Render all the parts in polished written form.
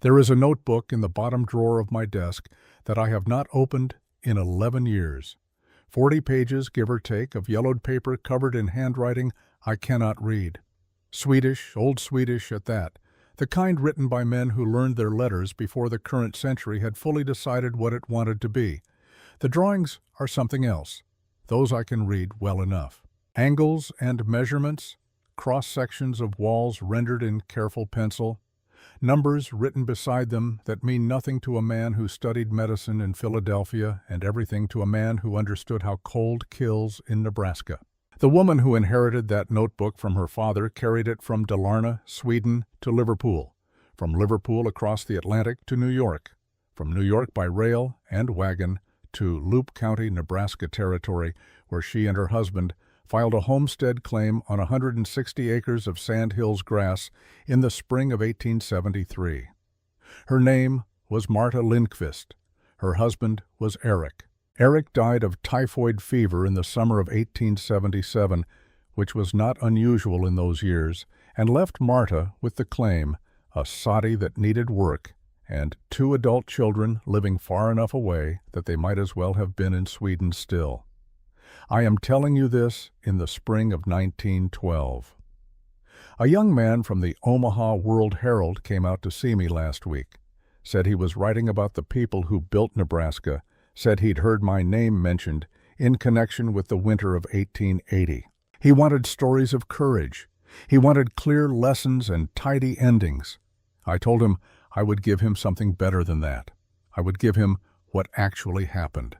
There is a notebook in the bottom drawer of my desk that I have not opened in 11 years. 40 pages, give or take, of yellowed paper covered in handwriting I cannot read. Swedish, old Swedish at that, the kind written by men who learned their letters before the current century had fully decided what it wanted to be. The drawings are something else. Those I can read well enough. Angles and measurements, cross-sections of walls rendered in careful pencil, numbers written beside them that mean nothing to a man who studied medicine in Philadelphia and everything to a man who understood how cold kills in Nebraska. The woman who inherited that notebook from her father carried it from Dalarna, Sweden, to Liverpool, from Liverpool across the Atlantic to New York, from New York by rail and wagon to Loup County, Nebraska territory, where she and her husband filed a homestead claim on 160 acres of Sand Hills grass in the spring of 1873. Her name was Marta Lindqvist. Her husband was Eric. Eric died of typhoid fever in the summer of 1877, which was not unusual in those years, and left Marta with the claim, a soddy that needed work, and 2 adult children living far enough away that they might as well have been in Sweden still. I am telling you this in the spring of 1912. A young man from the Omaha World Herald came out to see me last week, said he was writing about the people who built Nebraska, said he'd heard my name mentioned in connection with the winter of 1880. He wanted stories of courage. He wanted clear lessons and tidy endings. I told him I would give him something better than that. I would give him what actually happened.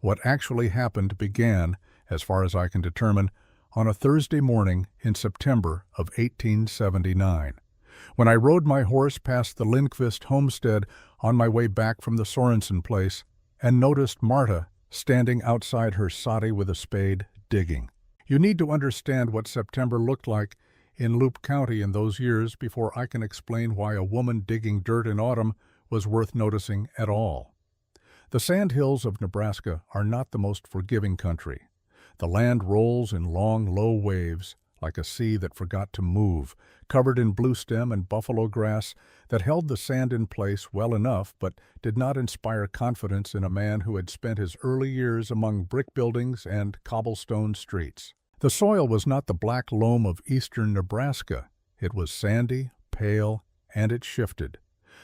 What actually happened began, as far as I can determine, on a Thursday morning in September of 1879, when I rode my horse past the Lindqvist homestead on my way back from the Sorensen place and noticed Marta standing outside her soddy with a spade, digging. You need to understand what September looked like in Loup County in those years before I can explain why a woman digging dirt in autumn was worth noticing at all. The Sand Hills of Nebraska are not the most forgiving country. The land rolls in long, low waves, like a sea that forgot to move, covered in bluestem and buffalo grass that held the sand in place well enough but did not inspire confidence in a man who had spent his early years among brick buildings and cobblestone streets. The soil was not the black loam of eastern Nebraska. It was sandy, pale, and it shifted.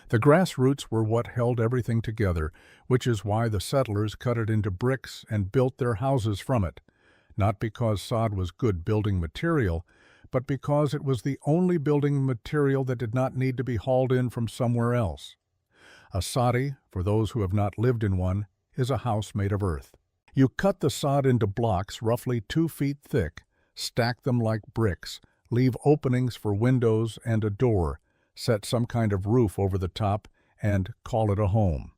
The grass roots were what held everything together, which is why the settlers cut it into bricks and built their houses from it, not because sod was good building material, but because it was the only building material that did not need to be hauled in from somewhere else. A soddy, for those who have not lived in one, is a house made of earth. You cut the sod into blocks roughly 2 feet thick, stack them like bricks, leave openings for windows and a door, set some kind of roof over the top, and call it a home.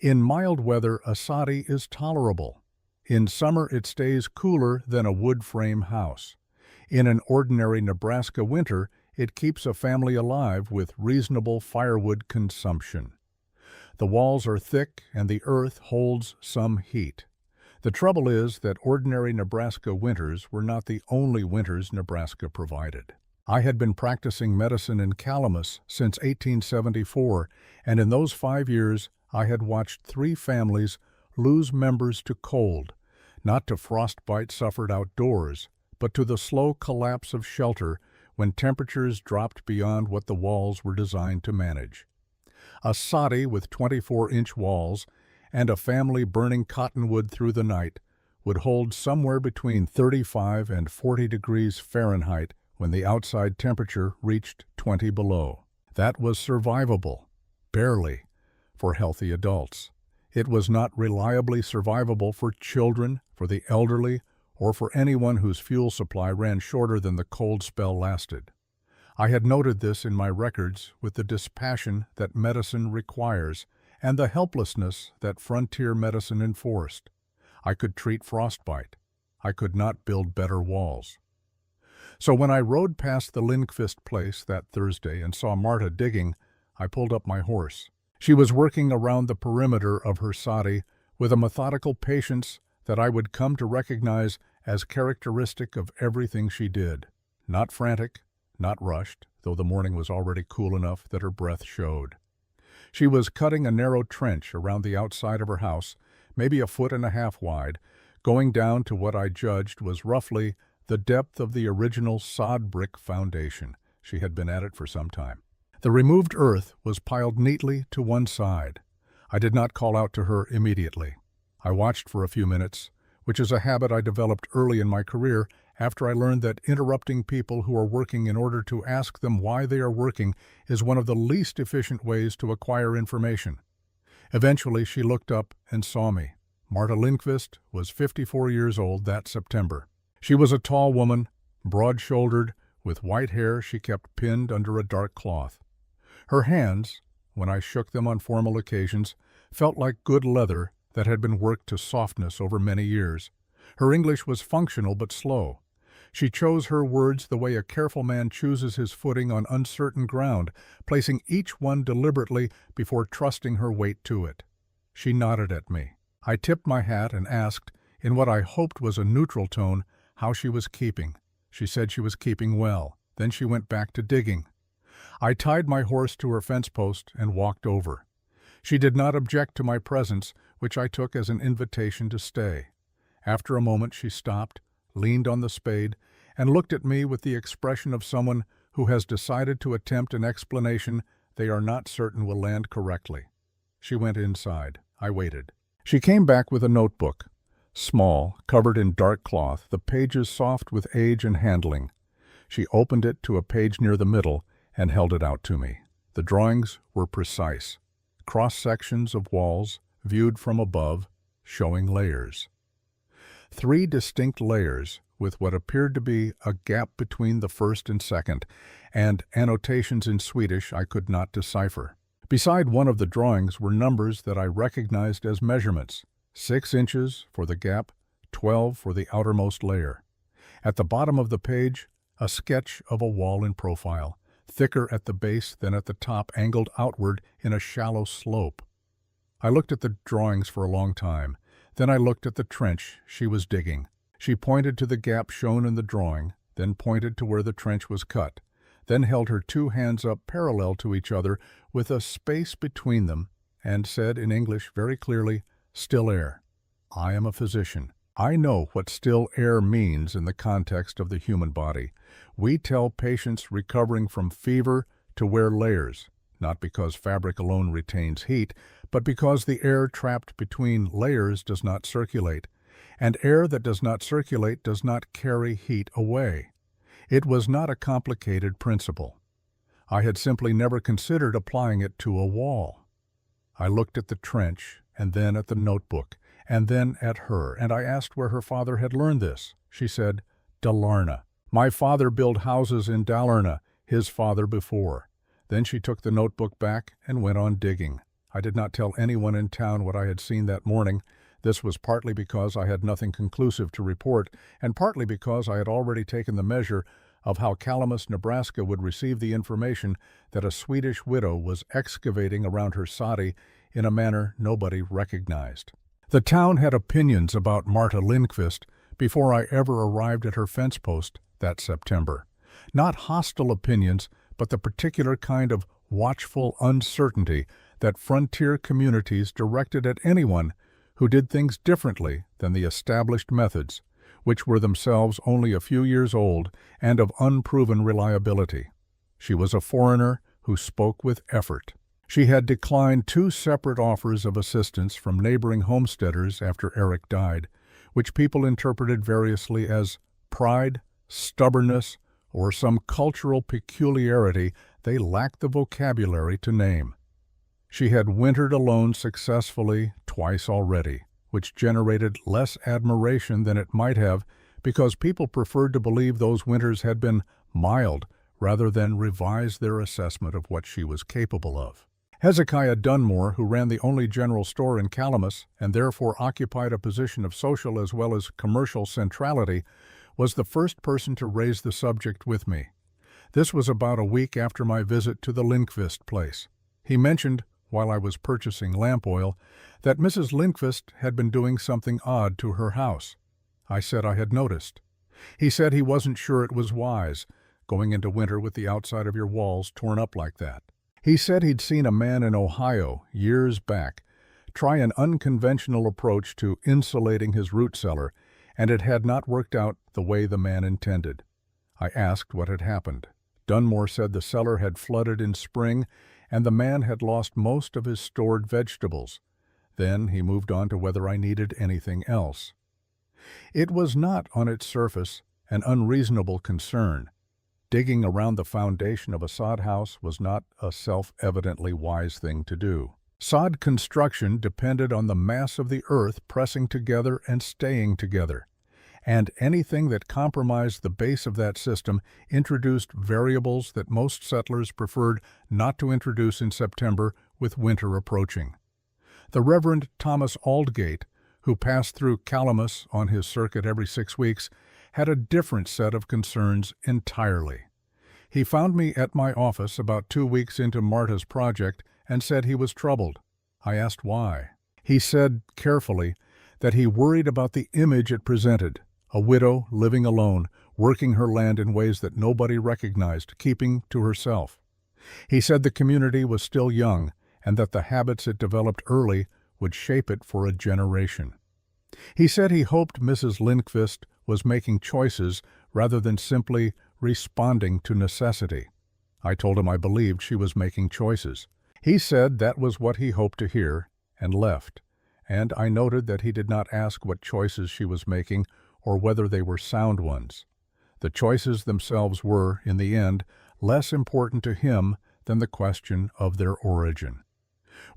In mild weather, a soddy is tolerable. In summer, it stays cooler than a wood frame house. In an ordinary Nebraska winter, it keeps a family alive with reasonable firewood consumption. The walls are thick and the earth holds some heat. The trouble is that ordinary Nebraska winters were not the only winters Nebraska provided. I had been practicing medicine in Calamus since 1874, and in those 5 years I had watched 3 families lose members to cold, not to frostbite suffered outdoors, but to the slow collapse of shelter when temperatures dropped beyond what the walls were designed to manage. A soddy with 24-inch walls and a family burning cottonwood through the night would hold somewhere between 35 and 40 degrees Fahrenheit when the outside temperature reached 20 below. That was survivable, barely, for healthy adults. It was not reliably survivable for children, for the elderly, or for anyone whose fuel supply ran shorter than the cold spell lasted. I had noted this in my records with the dispassion that medicine requires and the helplessness that frontier medicine enforced. I could treat frostbite. I could not build better walls. So when I rode past the Lindqvist place that Thursday and saw Marta digging, I pulled up my horse. She was working around the perimeter of her soddy with a methodical patience that I would come to recognize as characteristic of everything she did. Not frantic, not rushed. though the morning was already cool enough that her breath showed. She was cutting a narrow trench around the outside of her house, maybe a foot and a half wide, going down to what I judged was roughly the depth of the original sod brick foundation. She had been at it for some time. The removed earth was piled neatly to one side. I did not call out to her immediately. I watched for a few minutes, which is a habit I developed early in my career after I learned that interrupting people who are working in order to ask them why they are working is one of the least efficient ways to acquire information. Eventually, she looked up and saw me. Marta Lindqvist was 54 years old that September. She was a tall woman, broad-shouldered, with white hair she kept pinned under a dark cloth. Her hands, when I shook them on formal occasions, felt like good leather that had been worked to softness over many years. Her English was functional but slow. She chose her words the way a careful man chooses his footing on uncertain ground, placing each one deliberately before trusting her weight to it. She nodded at me. I tipped my hat and asked, in what I hoped was a neutral tone, how she was keeping. She said she was keeping well. Then she went back to digging. I tied my horse to her fence post and walked over. She did not object to my presence, which I took as an invitation to stay. After a moment she stopped, leaned on the spade, and looked at me with the expression of someone who has decided to attempt an explanation they are not certain will land correctly. She went inside. I waited. She came back with a notebook. Small, covered in dark cloth, the pages soft with age and handling. She opened it to a page near the middle and held it out to me. The drawings were precise. Cross-sections of walls, viewed from above, showing layers. 3 distinct layers, with what appeared to be a gap between the first and second, and annotations in Swedish I could not decipher. Beside one of the drawings were numbers that I recognized as measurements: 6 inches for the gap, 12 for the outermost layer. At the bottom of the page, a sketch of a wall in profile, thicker at the base than at the top, angled outward in a shallow slope. I looked at the drawings for a long time. Then I looked at the trench she was digging. She pointed to the gap shown in the drawing, then pointed to where the trench was cut, then held her 2 hands up parallel to each other with a space between them, and said in English very clearly, "Still air. I am a physician. I know what still air means in the context of the human body. We tell patients recovering from fever to wear layers, not because fabric alone retains heat, but because the air trapped between layers does not circulate, and air that does not circulate does not carry heat away. It was not a complicated principle. I had simply never considered applying it to a wall. I looked at the trench, and then at the notebook, and then at her, and I asked where her father had learned this. She said, "Dalarna. My father built houses in Dalarna, his father before." Then she took the notebook back and went on digging. I did not tell anyone in town what I had seen that morning. This was partly because I had nothing conclusive to report, and partly because I had already taken the measure of how Calamus, Nebraska would receive the information that a Swedish widow was excavating around her soddy in a manner nobody recognized. The town had opinions about Marta Lindqvist before I ever arrived at her fence post that September. Not hostile opinions, but the particular kind of watchful uncertainty that frontier communities directed at anyone who did things differently than the established methods, which were themselves only a few years old and of unproven reliability. She was a foreigner who spoke with effort. She had declined 2 separate offers of assistance from neighboring homesteaders after Eric died, which people interpreted variously as pride, stubbornness, or some cultural peculiarity they lacked the vocabulary to name. She had wintered alone successfully twice already, which generated less admiration than it might have because people preferred to believe those winters had been mild rather than revise their assessment of what she was capable of. Hezekiah Dunmore, who ran the only general store in Calamus and therefore occupied a position of social as well as commercial centrality, was the first person to raise the subject with me. This was about a week after my visit to the Lindqvist place. He mentioned, while I was purchasing lamp oil, that Mrs. Lindqvist had been doing something odd to her house. I said I had noticed. He said he wasn't sure it was wise, going into winter with the outside of your walls torn up like that. He said he'd seen a man in Ohio years back try an unconventional approach to insulating his root cellar, and it had not worked out the way the man intended. I asked what had happened. Dunmore said the cellar had flooded in spring, and the man had lost most of his stored vegetables. Then he moved on to whether I needed anything else. It was not, on its surface, an unreasonable concern. Digging around the foundation of a sod house was not a self-evidently wise thing to do. Sod construction depended on the mass of the earth pressing together and staying together, and anything that compromised the base of that system introduced variables that most settlers preferred not to introduce in September with winter approaching. The Reverend Thomas Aldgate, who passed through Calamus on his circuit every 6 weeks, had a different set of concerns entirely. He found me at my office about 2 weeks into Marta's project and said he was troubled. I asked why. He said, carefully, that he worried about the image it presented, a widow living alone, working her land in ways that nobody recognized, keeping to herself. He said the community was still young, and that the habits it developed early would shape it for a generation. He said he hoped Mrs. Lindqvist was making choices rather than simply responding to necessity. I told him I believed she was making choices. He said that was what he hoped to hear, and left, and I noted that he did not ask what choices she was making or whether they were sound ones. The choices themselves were, in the end, less important to him than the question of their origin.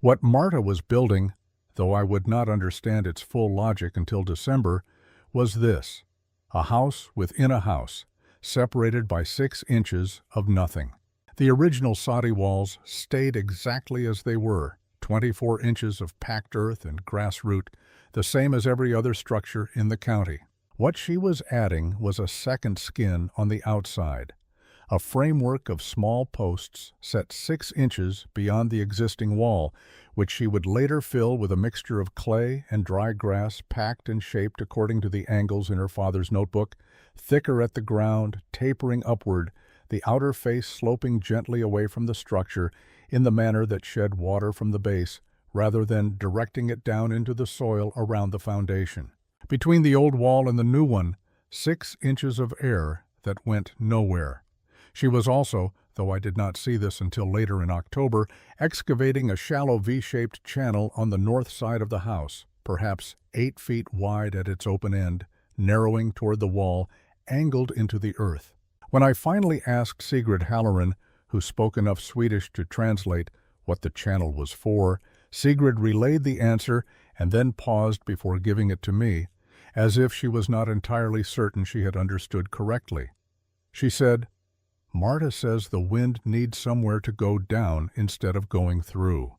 What Marta was building, though I would not understand its full logic until December, was this: a house within a house, separated by 6 inches of nothing. The original soddy walls stayed exactly as they were, 24 inches of packed earth and grass root, the same as every other structure in the county. What she was adding was a second skin on the outside, a framework of small posts set 6 inches beyond the existing wall, which she would later fill with a mixture of clay and dry grass packed and shaped according to the angles in her father's notebook, thicker at the ground, tapering upward, the outer face sloping gently away from the structure in the manner that shed water from the base, rather than directing it down into the soil around the foundation. Between the old wall and the new one, 6 inches of air that went nowhere. She was also, though I did not see this until later in October, excavating a shallow V-shaped channel on the north side of the house, perhaps 8 feet wide at its open end, narrowing toward the wall, angled into the earth. When I finally asked Sigrid Halloran, who spoke enough Swedish to translate, what the channel was for, Sigrid relayed the answer and then paused before giving it to me, as if she was not entirely certain she had understood correctly. She said, "Marta says the wind needs somewhere to go down instead of going through."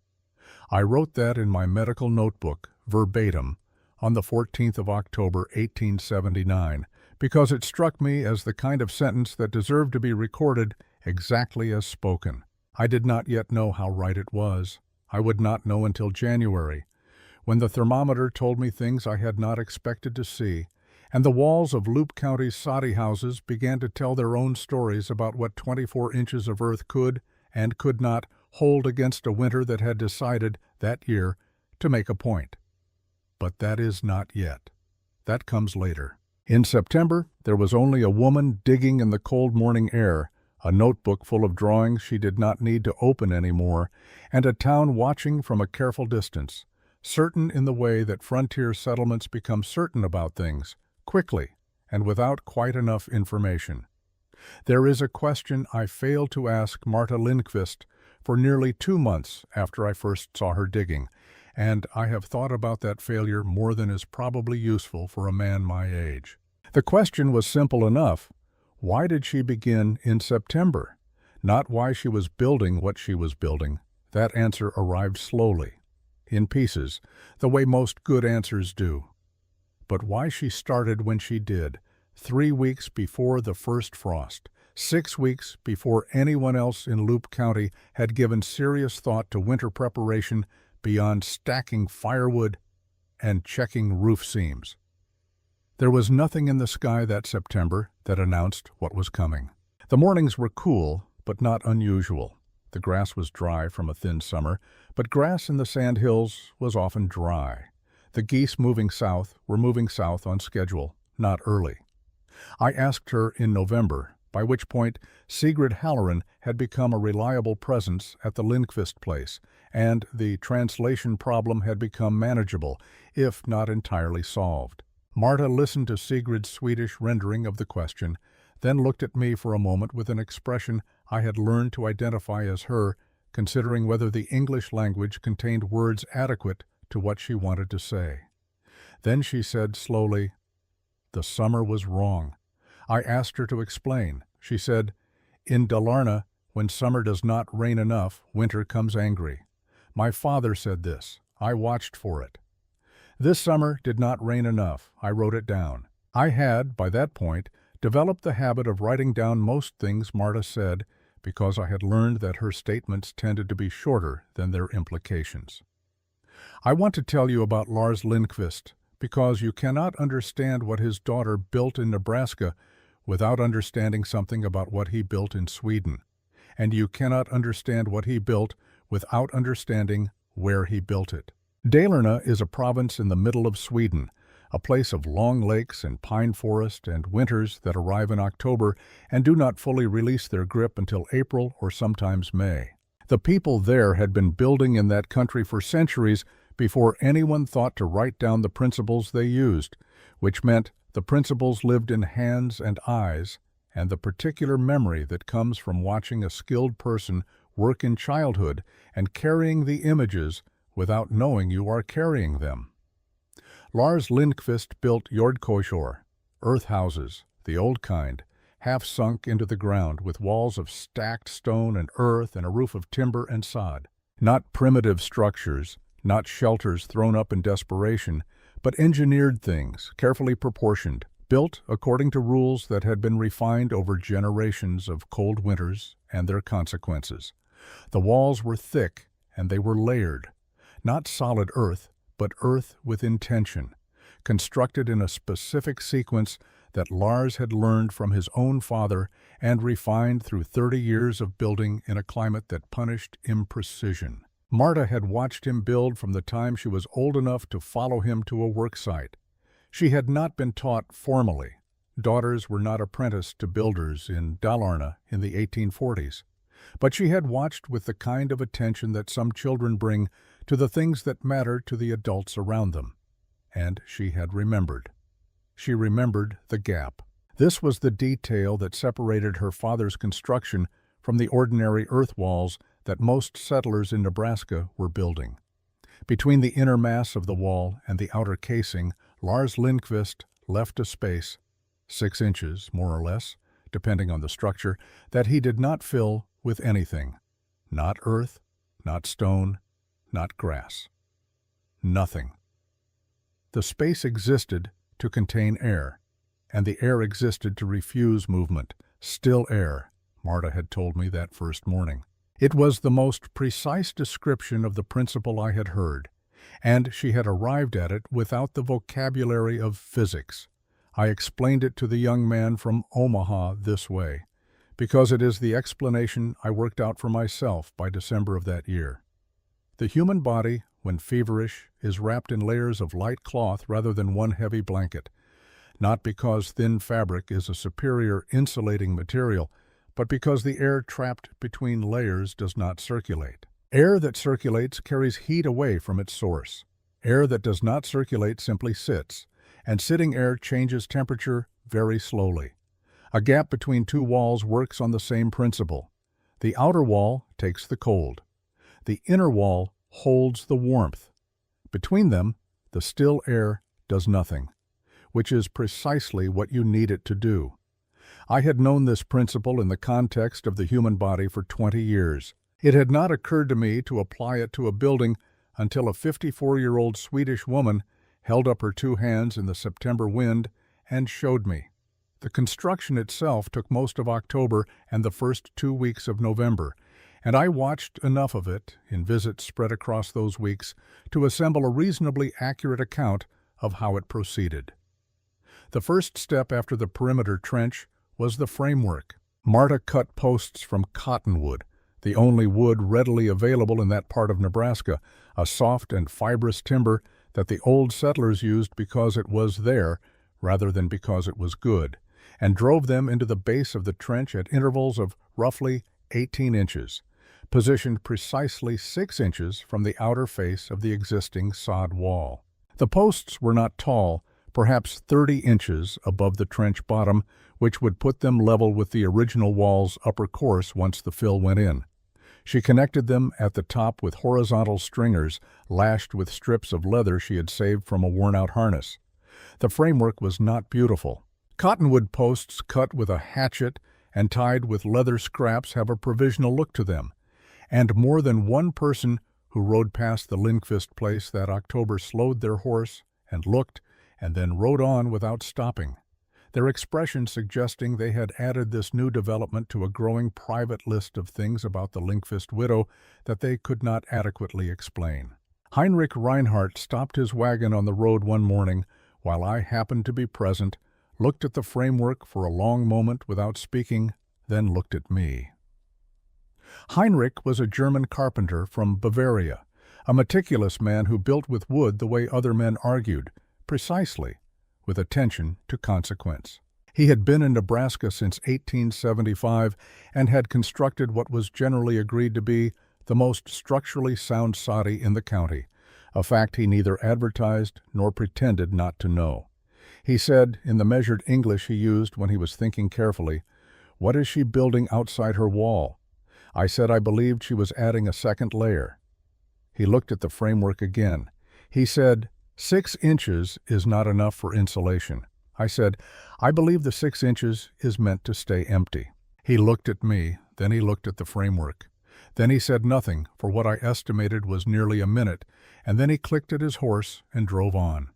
I wrote that in my medical notebook, verbatim, on the 14th of October, 1879, because it struck me as the kind of sentence that deserved to be recorded exactly as spoken. I did not yet know how right it was. I would not know until January, when the thermometer told me things I had not expected to see, and the walls of Loup County's soddy houses began to tell their own stories about what 24 inches of earth could and could not hold against a winter that had decided, that year, to make a point. But that is not yet. That comes later. In September, there was only a woman digging in the cold morning air, a notebook full of drawings she did not need to open anymore, and a town watching from a careful distance, certain in the way that frontier settlements become certain about things, quickly, and without quite enough information. There is a question I failed to ask Marta Lindqvist for nearly 2 months after I first saw her digging, and I have thought about that failure more than is probably useful for a man my age. The question was simple enough. Why did she begin in September? Not why she was building what she was building. That answer arrived slowly, in pieces, the way most good answers do. But why she started when she did, 3 weeks before the first frost, 6 weeks before anyone else in Loup County had given serious thought to winter preparation beyond stacking firewood and checking roof seams. There was nothing in the sky that September that announced what was coming. The mornings were cool, but not unusual. The grass was dry from a thin summer, but grass in the sandhills was often dry. The geese were moving south on schedule, not early. I asked her in November, by which point Sigrid Halloran had become a reliable presence at the Lindqvist place, and the translation problem had become manageable, if not entirely solved. Marta listened to Sigrid's Swedish rendering of the question, then looked at me for a moment with an expression I had learned to identify as her, considering whether the English language contained words adequate to what she wanted to say. Then she said slowly, "The summer was wrong." I asked her to explain. She said, "In Dalarna, when summer does not rain enough, winter comes angry. My father said this. I watched for it. This summer did not rain enough. I wrote it down." I had, by that point, developed the habit of writing down most things Marta said because I had learned that her statements tended to be shorter than their implications. I want to tell you about Lars Lindqvist because you cannot understand what his daughter built in Nebraska without understanding something about what he built in Sweden, and you cannot understand what he built without understanding where he built it. Dalarna is a province in the middle of Sweden, a place of long lakes and pine forest and winters that arrive in October and do not fully release their grip until April or sometimes May. The people there had been building in that country for centuries before anyone thought to write down the principles they used, which meant the principles lived in hands and eyes, and the particular memory that comes from watching a skilled person work in childhood and carrying the images without knowing you are carrying them. Lars Lindqvist built Jordkoshor, earth houses, the old kind, half sunk into the ground with walls of stacked stone and earth and a roof of timber and sod. Not primitive structures, not shelters thrown up in desperation, but engineered things, carefully proportioned, built according to rules that had been refined over generations of cold winters and their consequences. The walls were thick and they were layered, not solid earth, but earth with intention, constructed in a specific sequence that Lars had learned from his own father and refined through 30 years of building in a climate that punished imprecision. Marta had watched him build from the time she was old enough to follow him to a work site. She had not been taught formally. Daughters were not apprenticed to builders in Dalarna in the 1840s. But she had watched with the kind of attention that some children bring to the things that matter to the adults around them. And she had remembered. She remembered the gap. This was the detail that separated her father's construction from the ordinary earth walls that most settlers in Nebraska were building. Between the inner mass of the wall and the outer casing, Lars Lindqvist left a space, 6 inches, more or less, depending on the structure, that he did not fill with anything. Not earth, not stone, not grass. Nothing. The space existed to contain air, and the air existed to refuse movement. Still air, Marta had told me that first morning. It was the most precise description of the principle I had heard, and she had arrived at it without the vocabulary of physics. I explained it to the young man from Omaha this way, because it is the explanation I worked out for myself by December of that year. The human body, when feverish, is wrapped in layers of light cloth rather than one heavy blanket, not because thin fabric is a superior insulating material, but because the air trapped between layers does not circulate. Air that circulates carries heat away from its source. Air that does not circulate simply sits, and sitting air changes temperature very slowly. A gap between two walls works on the same principle. The outer wall takes the cold. The inner wall holds the warmth. Between them, the still air does nothing, which is precisely what you need it to do. I had known this principle in the context of the human body for 20 years. It had not occurred to me to apply it to a building until a 54-year-old Swedish woman held up her 2 hands in the September wind and showed me. The construction itself took most of October and the first 2 weeks of November, and I watched enough of it, in visits spread across those weeks, to assemble a reasonably accurate account of how it proceeded. The first step after the perimeter trench was the framework. Marta cut posts from cottonwood, the only wood readily available in that part of Nebraska, a soft and fibrous timber that the old settlers used because it was there rather than because it was good, and drove them into the base of the trench at intervals of roughly 18 inches, positioned precisely 6 inches from the outer face of the existing sod wall. The posts were not tall, perhaps 30 inches above the trench bottom, which would put them level with the original wall's upper course once the fill went in. She connected them at the top with horizontal stringers lashed with strips of leather she had saved from a worn-out harness. The framework was not beautiful. Cottonwood posts cut with a hatchet and tied with leather scraps have a provisional look to them, and more than one person who rode past the Lindqvist place that October slowed their horse and looked, and then rode on without stopping, their expression suggesting they had added this new development to a growing private list of things about the Lindqvist widow that they could not adequately explain. Heinrich Reinhardt stopped his wagon on the road one morning while I happened to be present, looked at the framework for a long moment without speaking, then looked at me. Heinrich was a German carpenter from Bavaria, a meticulous man who built with wood the way other men argued, precisely, with attention to consequence. He had been in Nebraska since 1875 and had constructed what was generally agreed to be the most structurally sound soddy in the county, a fact he neither advertised nor pretended not to know. He said, in the measured English he used when he was thinking carefully, "What is she building outside her wall?" I said I believed she was adding a second layer. He looked at the framework again. He said, 6 inches is not enough for insulation. I said, I believe the 6 inches is meant to stay empty. He looked at me, then he looked at the framework. Then he said nothing for what I estimated was nearly a minute, and then he clicked at his horse and drove on.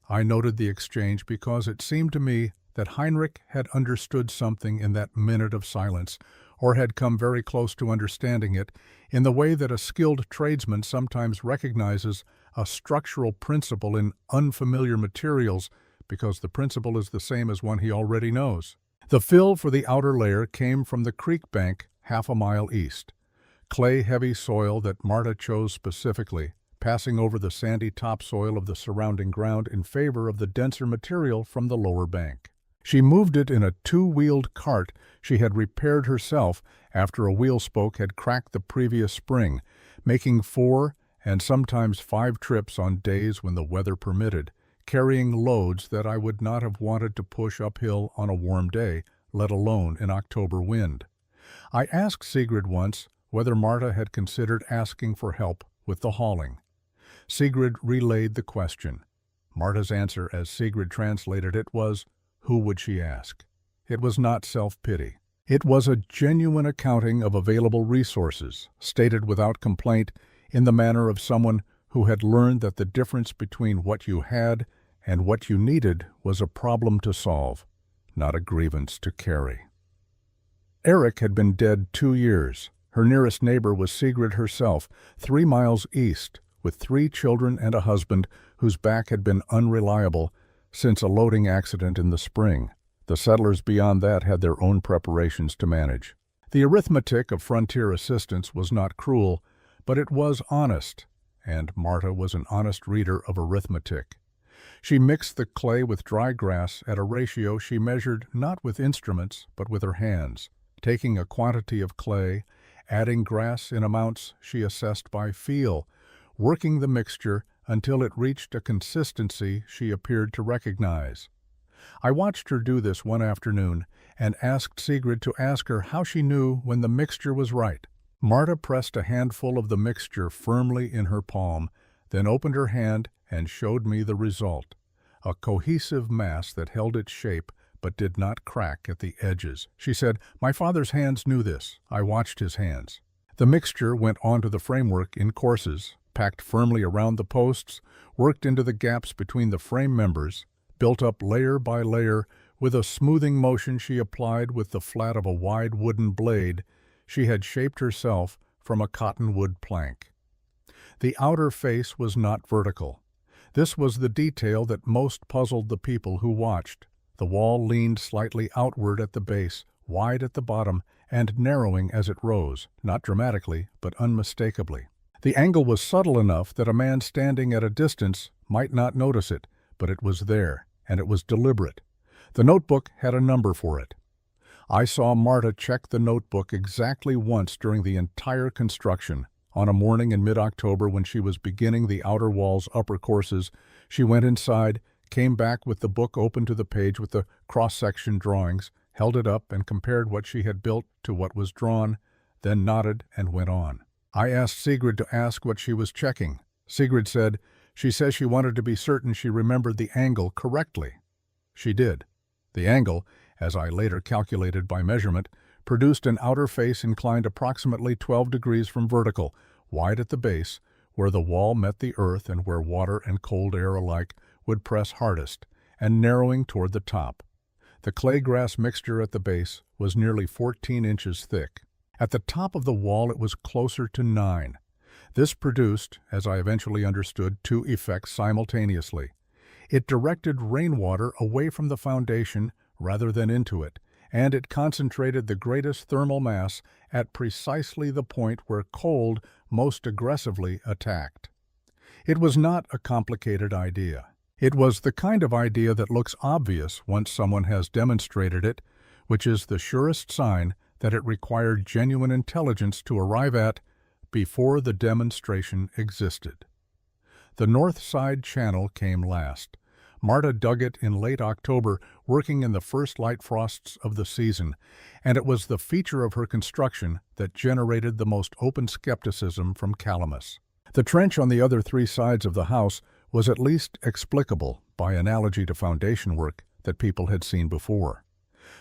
I noted the exchange because it seemed to me that Heinrich had understood something in that minute of silence, or had come very close to understanding it, in the way that a skilled tradesman sometimes recognizes a structural principle in unfamiliar materials because the principle is the same as one he already knows. The fill for the outer layer came from the creek bank half a mile east, clay-heavy soil that Marta chose specifically, passing over the sandy topsoil of the surrounding ground in favor of the denser material from the lower bank. She moved it in a 2-wheeled cart she had repaired herself after a wheel spoke had cracked the previous spring, making 4 and sometimes 5 trips on days when the weather permitted, carrying loads that I would not have wanted to push uphill on a warm day, let alone in October wind. I asked Sigrid once whether Marta had considered asking for help with the hauling. Sigrid relayed the question. Marta's answer, as Sigrid translated it, was, who would she ask? It was not self-pity. It was a genuine accounting of available resources, stated without complaint in the manner of someone who had learned that the difference between what you had and what you needed was a problem to solve, not a grievance to carry. Eric had been dead 2 years. Her nearest neighbor was Sigrid herself, 3 miles east, with 3 children and a husband whose back had been unreliable since a loading accident in the spring. The settlers beyond that had their own preparations to manage. The arithmetic of frontier assistance was not cruel, but it was honest, and Marta was an honest reader of arithmetic. She mixed the clay with dry grass at a ratio she measured not with instruments but with her hands, taking a quantity of clay, adding grass in amounts she assessed by feel, working the mixture until it reached a consistency she appeared to recognize. I watched her do this one afternoon and asked Sigrid to ask her how she knew when the mixture was right. Marta pressed a handful of the mixture firmly in her palm, then opened her hand and showed me the result, a cohesive mass that held its shape but did not crack at the edges. She said, "My father's hands knew this. I watched his hands." The mixture went onto the framework in courses, packed firmly around the posts, worked into the gaps between the frame members, built up layer by layer with a smoothing motion she applied with the flat of a wide wooden blade she had shaped herself from a cottonwood plank. The outer face was not vertical. This was the detail that most puzzled the people who watched. The wall leaned slightly outward at the base, wide at the bottom and narrowing as it rose, not dramatically, but unmistakably. The angle was subtle enough that a man standing at a distance might not notice it, but it was there, and it was deliberate. The notebook had a number for it. I saw Marta check the notebook exactly once during the entire construction. On a morning in mid-October when she was beginning the outer wall's upper courses, she went inside, came back with the book open to the page with the cross-section drawings, held it up and compared what she had built to what was drawn, then nodded and went on. I asked Sigrid to ask what she was checking. Sigrid said, "She says she wanted to be certain she remembered the angle correctly." She did. The angle, as I later calculated by measurement, produced an outer face inclined approximately 12 degrees from vertical, wide at the base, where the wall met the earth and where water and cold air alike would press hardest, and narrowing toward the top. The clay-grass mixture at the base was nearly 14 inches thick. At the top of the wall it was closer to 9. This produced, as I eventually understood, two effects simultaneously. It directed rainwater away from the foundation rather than into it, and it concentrated the greatest thermal mass at precisely the point where cold most aggressively attacked. It was not a complicated idea. It was the kind of idea that looks obvious once someone has demonstrated it, which is the surest sign that it required genuine intelligence to arrive at before the demonstration existed. The north side channel came last. Marta dug it in late October, working in the first light frosts of the season, and it was the feature of her construction that generated the most open skepticism from Calamus. The trench on the other three sides of the house was at least explicable by analogy to foundation work that people had seen before.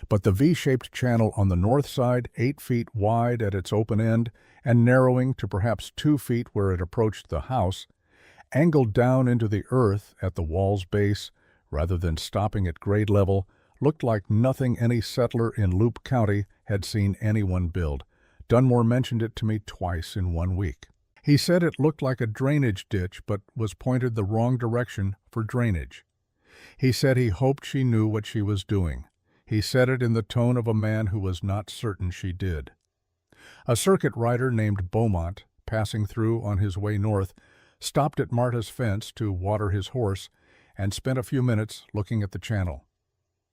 But the V-shaped channel on the north side, 8 feet wide at its open end and narrowing to perhaps 2 feet where it approached the house, angled down into the earth at the wall's base, rather than stopping at grade level, looked like nothing any settler in Loup County had seen anyone build. Dunmore mentioned it to me twice in 1 week. He said it looked like a drainage ditch but was pointed the wrong direction for drainage. He said he hoped she knew what she was doing. He said it in the tone of a man who was not certain she did. A circuit rider named Beaumont, passing through on his way north, stopped at Marta's fence to water his horse and spent a few minutes looking at the channel.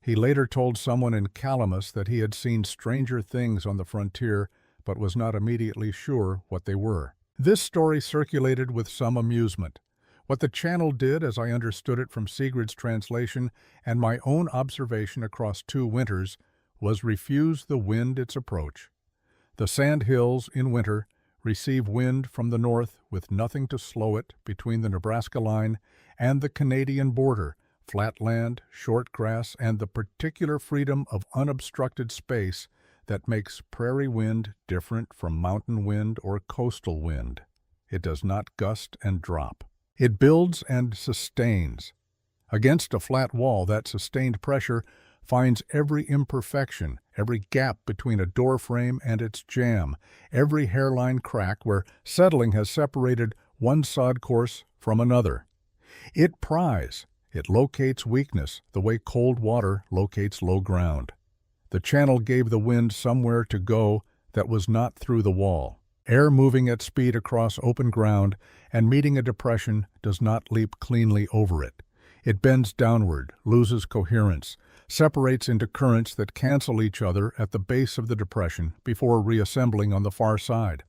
He later told someone in Calamus that he had seen stranger things on the frontier but was not immediately sure what they were. This story circulated with some amusement. What the channel did, as I understood it from Sigrid's translation and my own observation across 2 winters, was refuse the wind its approach. The sand hills, in winter, receive wind from the north with nothing to slow it between the Nebraska line and the Canadian border, flat land, short grass, and the particular freedom of unobstructed space that makes prairie wind different from mountain wind or coastal wind. It does not gust and drop. It builds and sustains. Against a flat wall, that sustained pressure finds every imperfection, every gap between a door frame and its jamb, every hairline crack where settling has separated one sod course from another. It pries. It locates weakness the way cold water locates low ground. The channel gave the wind somewhere to go that was not through the wall. Air moving at speed across open ground and meeting a depression does not leap cleanly over it. It bends downward, loses coherence, separates into currents that cancel each other at the base of the depression before reassembling on the far side.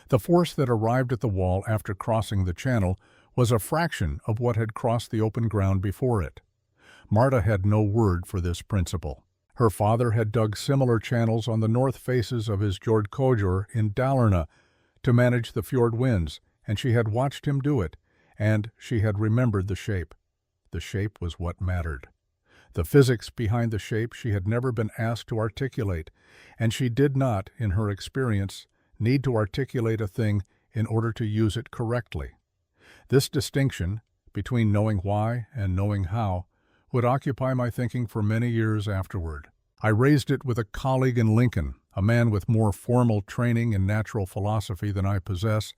The force that arrived at the wall after crossing the channel was a fraction of what had crossed the open ground before it. Marta had no word for this principle. Her father had dug similar channels on the north faces of his Jordkojur in Dalarna to manage the fjord winds, and she had watched him do it, and she had remembered the shape. The shape was what mattered. The physics behind the shape she had never been asked to articulate, and she did not, in her experience, need to articulate a thing in order to use it correctly. This distinction, between knowing why and knowing how, would occupy my thinking for many years afterward. I raised it with a colleague in Lincoln, a man with more formal training in natural philosophy than I possess,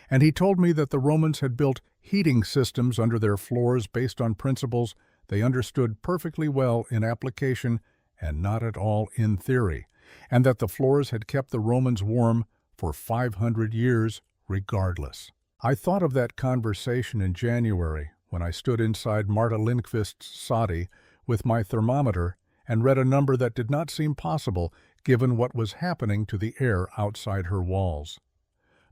and he told me that the Romans had built heating systems under their floors based on principles they understood perfectly well in application and not at all in theory, and that the floors had kept the Romans warm for 500 years regardless. I thought of that conversation in January when I stood inside Marta Lindqvist's soddy with my thermometer and read a number that did not seem possible given what was happening to the air outside her walls.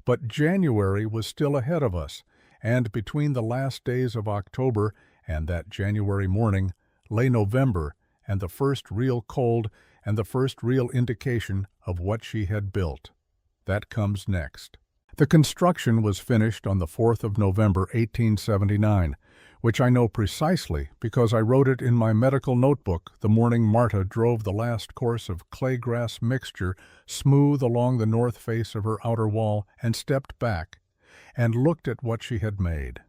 But January was still ahead of us, and between the last days of October and that January morning lay November and the first real cold and the first real indication of what she had built. That comes next. The construction was finished on the 4th of November, 1879, which I know precisely because I wrote it in my medical notebook the morning Marta drove the last course of clay-grass mixture smooth along the north face of her outer wall and stepped back and looked at what she had made.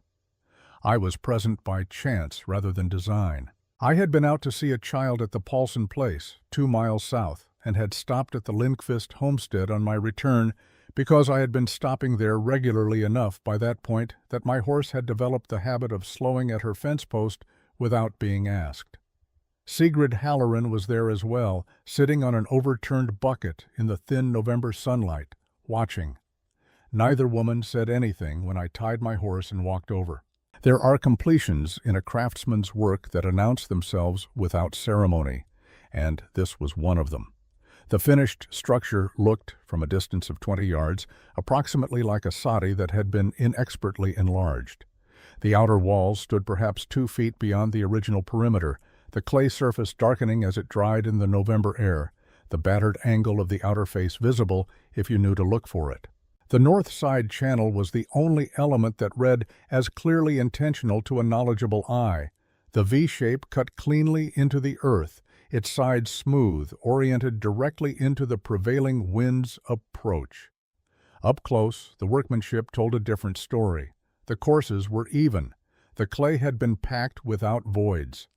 I was present by chance rather than design. I had been out to see a child at the Paulson place, 2 miles south, and had stopped at the Lindqvist homestead on my return because I had been stopping there regularly enough by that point that my horse had developed the habit of slowing at her fence post without being asked. Sigrid Halloran was there as well, sitting on an overturned bucket in the thin November sunlight, watching. Neither woman said anything when I tied my horse and walked over. There are completions in a craftsman's work that announce themselves without ceremony, and this was one of them. The finished structure looked, from a distance of 20 yards, approximately like a soddy that had been inexpertly enlarged. The outer walls stood perhaps 2 feet beyond the original perimeter, the clay surface darkening as it dried in the November air, the battered angle of the outer face visible if you knew to look for it. The north side channel was the only element that read as clearly intentional to a knowledgeable eye. The V-shape cut cleanly into the earth, its sides smooth, oriented directly into the prevailing wind's approach. Up close, the workmanship told a different story. The courses were even. The clay had been packed without voids.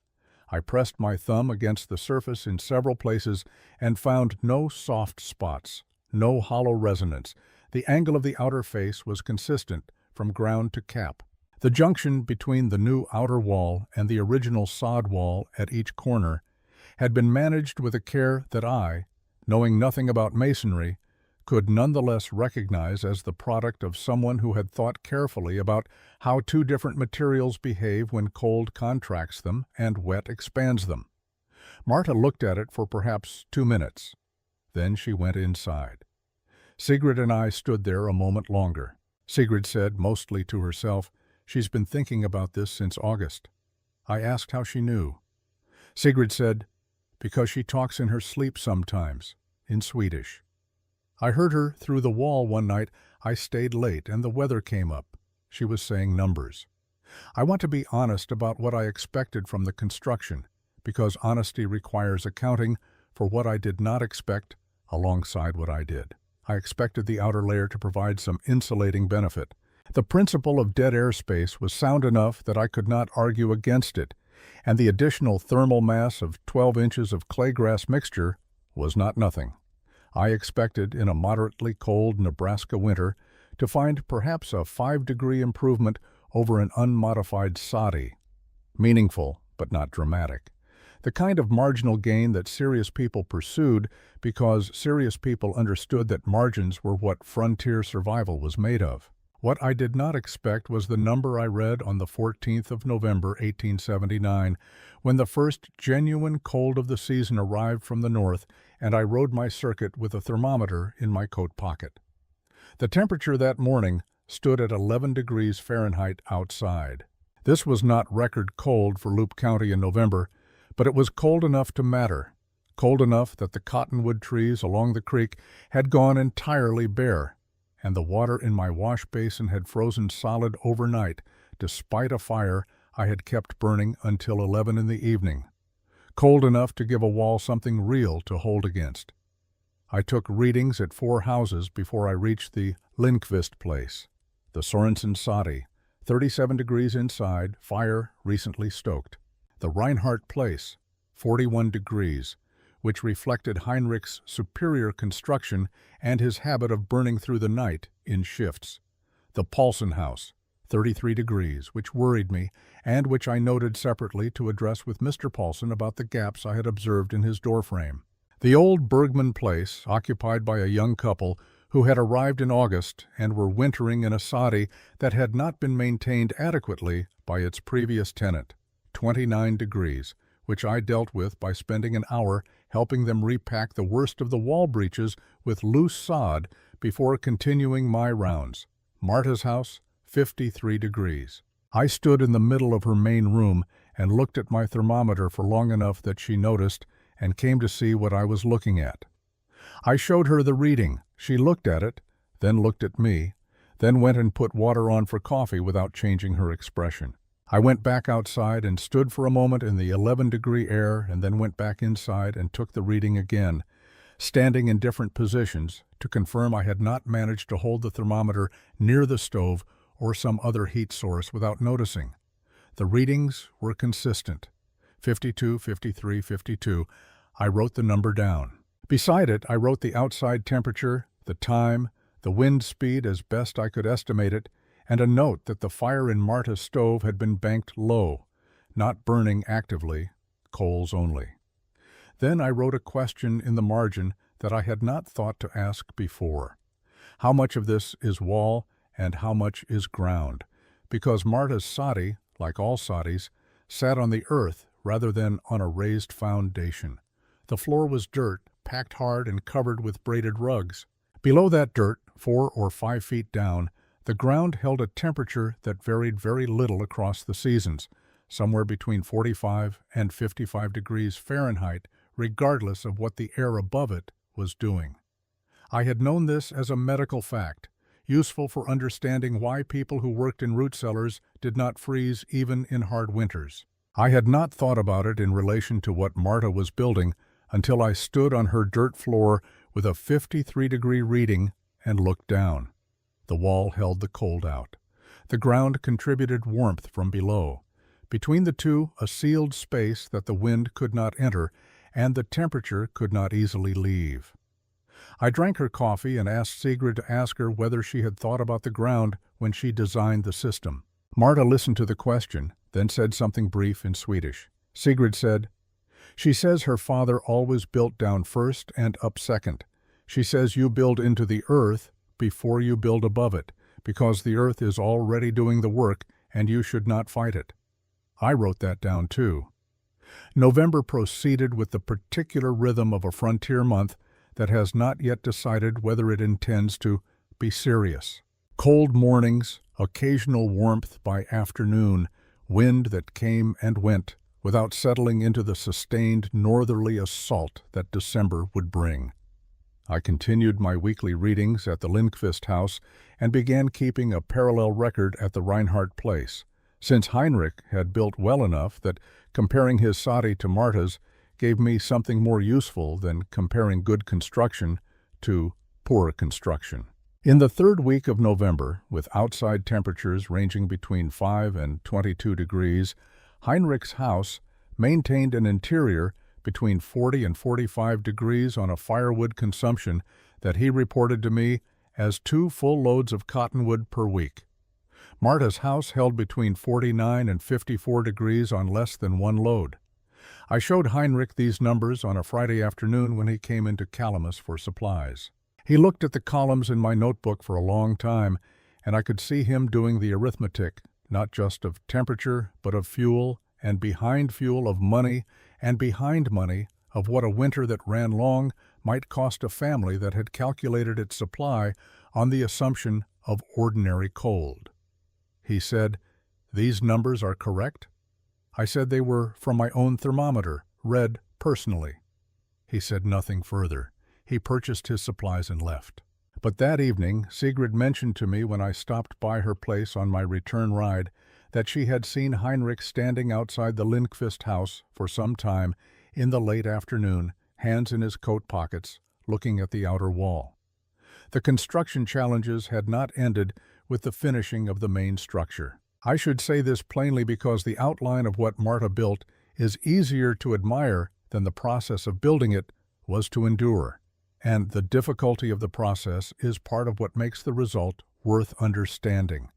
I pressed my thumb against the surface in several places and found no soft spots, no hollow resonance. The angle of the outer face was consistent from ground to cap. The junction between the new outer wall and the original sod wall at each corner had been managed with a care that I, knowing nothing about masonry, could nonetheless recognize as the product of someone who had thought carefully about how 2 different materials behave when cold contracts them and wet expands them. Marta looked at it for perhaps 2 minutes. Then she went inside. Sigrid and I stood there a moment longer. Sigrid said, mostly to herself, "She's been thinking about this since August." I asked how she knew. Sigrid said, "Because she talks in her sleep sometimes, in Swedish. I heard her through the wall one night. I stayed late and the weather came up. She was saying numbers. I want to be honest about what I expected from the construction, because honesty requires accounting for what I did not expect alongside what I did. I expected the outer layer to provide some insulating benefit. The principle of dead airspace was sound enough that I could not argue against it, and the additional thermal mass of 12 inches of clay-grass mixture was not nothing. I expected, in a moderately cold Nebraska winter, to find perhaps a 5-degree improvement over an unmodified soddy. Meaningful, but not dramatic. The kind of marginal gain that serious people pursued because serious people understood that margins were what frontier survival was made of. What I did not expect was the number I read on the 14th of November, 1879, when the first genuine cold of the season arrived from the north, and I rode my circuit with a thermometer in my coat pocket. The temperature that morning stood at 11 degrees Fahrenheit outside. This was not record cold for Loup County in November, but it was cold enough to matter, cold enough that the cottonwood trees along the creek had gone entirely bare, and the water in my wash basin had frozen solid overnight, despite a fire I had kept burning until 11 in the evening. Cold enough to give a wall something real to hold against. I took readings at 4 houses before I reached the Lindqvist place. The Sorensen Soddy, 37 degrees inside, fire recently stoked. The Reinhardt place, 41 degrees, which reflected Heinrich's superior construction and his habit of burning through the night in shifts. The Paulson house, 33 degrees, which worried me, and which I noted separately to address with Mr. Paulson about the gaps I had observed in his doorframe. The old Bergman place, occupied by a young couple who had arrived in August and were wintering in a soddy that had not been maintained adequately by its previous tenant, 29 degrees, which I dealt with by spending an hour helping them repack the worst of the wall breaches with loose sod before continuing my rounds. Marta's house, 53 degrees. I stood in the middle of her main room and looked at my thermometer for long enough that she noticed and came to see what I was looking at. I showed her the reading. She looked at it, then looked at me, then went and put water on for coffee without changing her expression. I went back outside and stood for a moment in the 11-degree air and then went back inside and took the reading again, standing in different positions to confirm I had not managed to hold the thermometer near the stove or some other heat source without noticing. The readings were consistent. 52, 53, 52. I wrote the number down. Beside it, I wrote the outside temperature, the time, the wind speed as best I could estimate it, and a note that the fire in Marta's stove had been banked low, not burning actively, coals only. Then I wrote a question in the margin that I had not thought to ask before. How much of this is wall and how much is ground? Because Marta's soddy, like all soddies, sat on the earth rather than on a raised foundation. The floor was dirt, packed hard and covered with braided rugs. Below that dirt, 4 or 5 feet down, the ground held a temperature that varied very little across the seasons, somewhere between 45 and 55 degrees Fahrenheit, regardless of what the air above it was doing. I had known this as a medical fact, useful for understanding why people who worked in root cellars did not freeze even in hard winters. I had not thought about it in relation to what Marta was building until I stood on her dirt floor with a 53-degree reading and looked down. The wall held the cold out. The ground contributed warmth from below. Between the two, a sealed space that the wind could not enter and the temperature could not easily leave. I drank her coffee and asked Sigrid to ask her whether she had thought about the ground when she designed the system. Marta listened to the question, then said something brief in Swedish. Sigrid said, "She says her father always built down first and up second. She says you build into the earth before you build above it, because the earth is already doing the work and you should not fight it." I wrote that down too. November proceeded with the particular rhythm of a frontier month that has not yet decided whether it intends to be serious. Cold mornings, occasional warmth by afternoon, wind that came and went without settling into the sustained northerly assault that December would bring. I continued my weekly readings at the Lindqvist house and began keeping a parallel record at the Reinhardt place, since Heinrich had built well enough that comparing his soddy to Marta's gave me something more useful than comparing good construction to poor construction. In the third week of November, with outside temperatures ranging between 5 and 22 degrees, Heinrich's house maintained an interior between 40 and 45 degrees on a firewood consumption that he reported to me as 2 full loads of cottonwood per week. Marta's house held between 49 and 54 degrees on less than 1 load. I showed Heinrich these numbers on a Friday afternoon when he came into Calamus for supplies. He looked at the columns in my notebook for a long time, and I could see him doing the arithmetic, not just of temperature, but of fuel, and behind fuel of money, and behind money of what a winter that ran long might cost a family that had calculated its supply on the assumption of ordinary cold. He said, "These numbers are correct?" I said they were from my own thermometer, read personally. He said nothing further. He purchased his supplies and left. But that evening, Sigrid mentioned to me when I stopped by her place on my return ride that she had seen Heinrich standing outside the Lindqvist house for some time in the late afternoon, hands in his coat pockets, looking at the outer wall. The construction challenges had not ended with the finishing of the main structure. I should say this plainly because the outline of what Marta built is easier to admire than the process of building it was to endure, and the difficulty of the process is part of what makes the result worth understanding.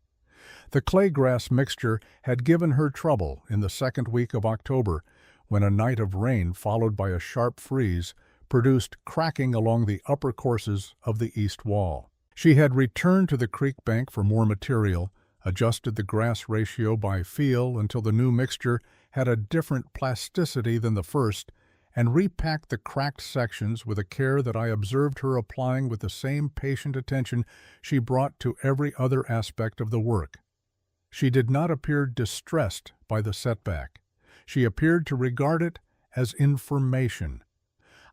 The clay-grass mixture had given her trouble in the second week of October, when a night of rain followed by a sharp freeze produced cracking along the upper courses of the east wall. She had returned to the creek bank for more material, adjusted the grass ratio by feel until the new mixture had a different plasticity than the first, and repacked the cracked sections with a care that I observed her applying with the same patient attention she brought to every other aspect of the work. She did not appear distressed by the setback. She appeared to regard it as information.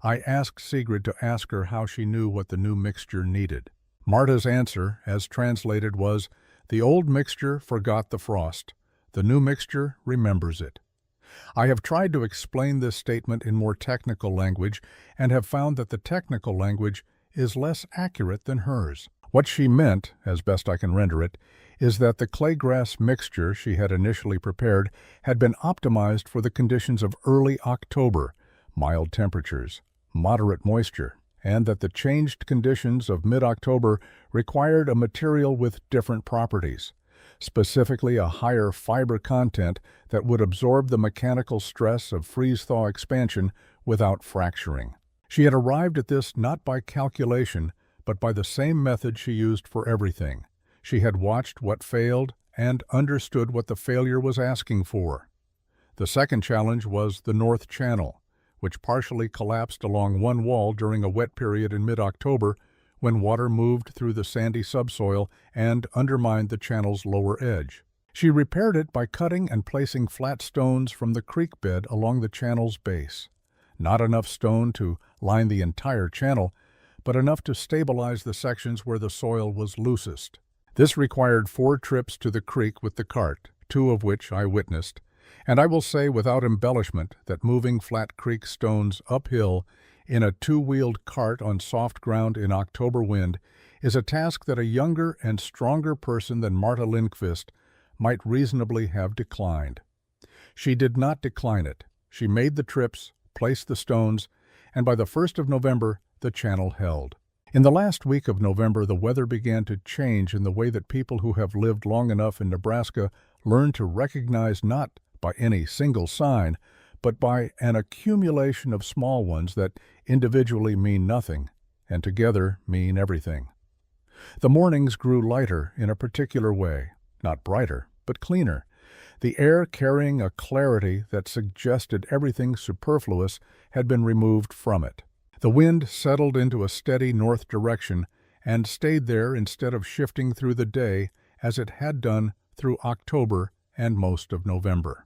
I asked Sigrid to ask her how she knew what the new mixture needed. Marta's answer, as translated, was, "The old mixture forgot the frost. The new mixture remembers it." I have tried to explain this statement in more technical language and have found that the technical language is less accurate than hers. What she meant, as best I can render it, is that the claygrass mixture she had initially prepared had been optimized for the conditions of early October, mild temperatures, moderate moisture, and that the changed conditions of mid-October required a material with different properties, specifically a higher fiber content that would absorb the mechanical stress of freeze-thaw expansion without fracturing. She had arrived at this not by calculation, but by the same method she used for everything. She had watched what failed and understood what the failure was asking for. The second challenge was the North Channel, which partially collapsed along one wall during a wet period in mid-October when water moved through the sandy subsoil and undermined the channel's lower edge. She repaired it by cutting and placing flat stones from the creek bed along the channel's base. Not enough stone to line the entire channel, but enough to stabilize the sections where the soil was loosest. This required 4 trips to the creek with the cart, 2 of which I witnessed, and I will say without embellishment that moving Flat Creek stones uphill in a 2-wheeled cart on soft ground in October wind is a task that a younger and stronger person than Marta Lindqvist might reasonably have declined. She did not decline it. She made the trips, placed the stones, and by the 1st of November, the channel held. In the last week of November, the weather began to change in the way that people who have lived long enough in Nebraska learn to recognize not by any single sign, but by an accumulation of small ones that individually mean nothing, and together mean everything. The mornings grew lighter in a particular way, not brighter, but cleaner, the air carrying a clarity that suggested everything superfluous had been removed from it. The wind settled into a steady north direction and stayed there instead of shifting through the day as it had done through October and most of November.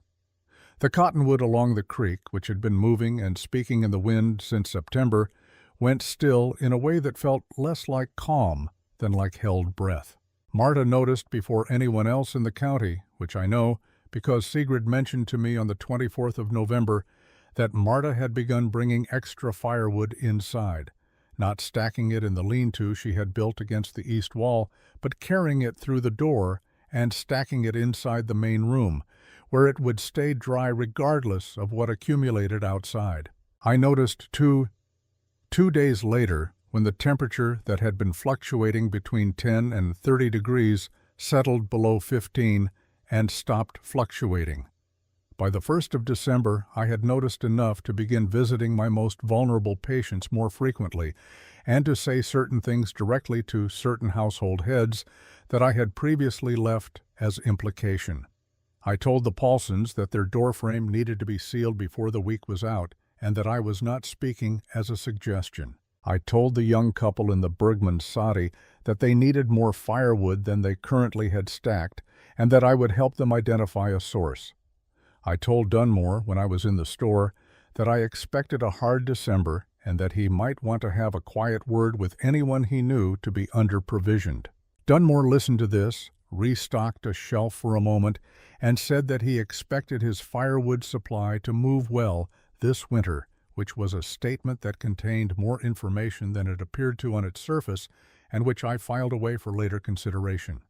The cottonwood along the creek, which had been moving and speaking in the wind since September, went still in a way that felt less like calm than like held breath. Marta noticed before anyone else in the county, which I know because Sigrid mentioned to me on the 24th of November, that Marta had begun bringing extra firewood inside, not stacking it in the lean-to she had built against the east wall, but carrying it through the door and stacking it inside the main room, where it would stay dry regardless of what accumulated outside. I noticed, too, 2 days later, when the temperature that had been fluctuating between 10 and 30 degrees settled below 15 and stopped fluctuating. By the 1st of December, I had noticed enough to begin visiting my most vulnerable patients more frequently and to say certain things directly to certain household heads that I had previously left as implication. I told the Paulsons that their doorframe needed to be sealed before the week was out and that I was not speaking as a suggestion. I told the young couple in the Bergman Sadi that they needed more firewood than they currently had stacked and that I would help them identify a source. I told Dunmore when I was in the store that I expected a hard December and that he might want to have a quiet word with anyone he knew to be under-provisioned. Dunmore listened to this, restocked a shelf for a moment, and said that he expected his firewood supply to move well this winter, which was a statement that contained more information than it appeared to on its surface and which I filed away for later consideration.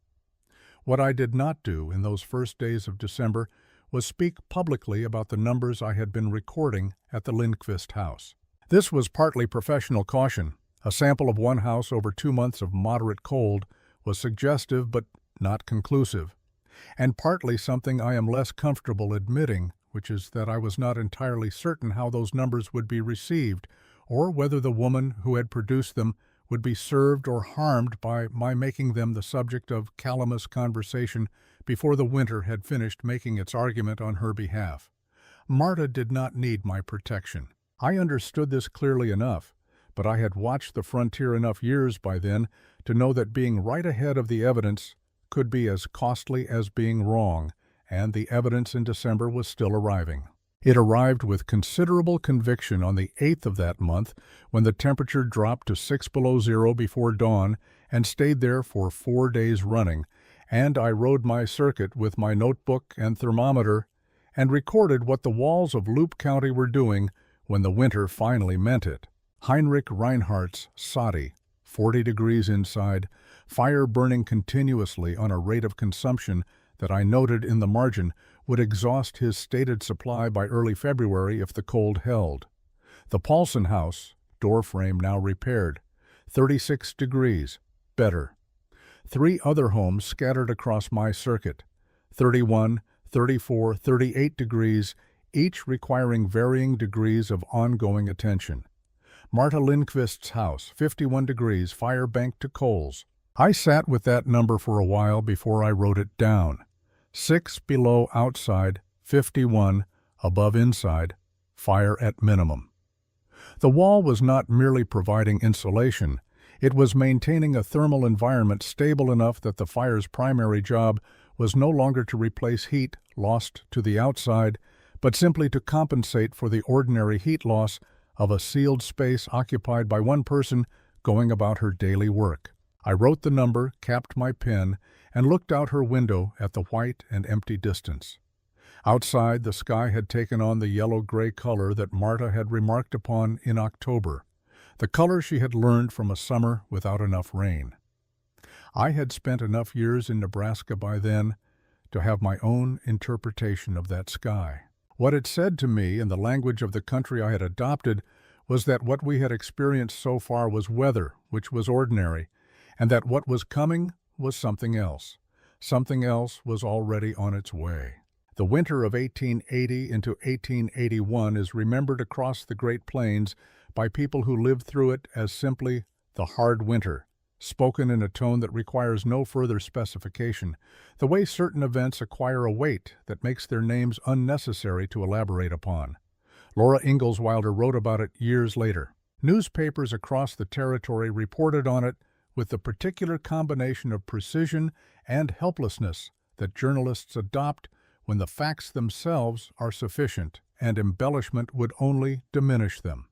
What I did not do in those first days of December was speak publicly about the numbers I had been recording at the Lindqvist house. This was partly professional caution. A sample of one house over 2 months of moderate cold was suggestive but not conclusive, and partly something I am less comfortable admitting, which is that I was not entirely certain how those numbers would be received or whether the woman who had produced them would be served or harmed by my making them the subject of calamitous conversation before the winter had finished making its argument on her behalf. Marta did not need my protection. I understood this clearly enough, but I had watched the frontier enough years by then to know that being right ahead of the evidence could be as costly as being wrong, and the evidence in December was still arriving. It arrived with considerable conviction on the 8th of that month, when the temperature dropped to 6 below zero before dawn and stayed there for 4 days running, and I rode my circuit with my notebook and thermometer and recorded what the walls of Loup County were doing when the winter finally meant it. Heinrich Reinhardt's Soddy, 40 degrees inside, fire burning continuously on a rate of consumption that I noted in the margin would exhaust his stated supply by early February if the cold held. The Paulson house, door frame now repaired, 36 degrees, better. 3 other homes scattered across my circuit, 31, 34, 38 degrees, each requiring varying degrees of ongoing attention. Marta Lindqvist's house, 51 degrees, fire banked to coals. I sat with that number for a while before I wrote it down. 6 below outside, 51 above inside, fire at minimum. The wall was not merely providing insulation, it was maintaining a thermal environment stable enough that the fire's primary job was no longer to replace heat lost to the outside, but simply to compensate for the ordinary heat loss of a sealed space occupied by one person going about her daily work. I wrote the number, capped my pen, and looked out her window at the white and empty distance. Outside, the sky had taken on the yellow-gray color that Marta had remarked upon in October, the color she had learned from a summer without enough rain. I had spent enough years in Nebraska by then to have my own interpretation of that sky. What it said to me in the language of the country I had adopted was that what we had experienced so far was weather, which was ordinary, and that what was coming was something else. Something else was already on its way. The winter of 1880 into 1881 is remembered across the Great Plains by people who lived through it as simply the hard winter, spoken in a tone that requires no further specification, the way certain events acquire a weight that makes their names unnecessary to elaborate upon. Laura Ingalls Wilder wrote about it years later. Newspapers across the territory reported on it with the particular combination of precision and helplessness that journalists adopt when the facts themselves are sufficient and embellishment would only diminish them.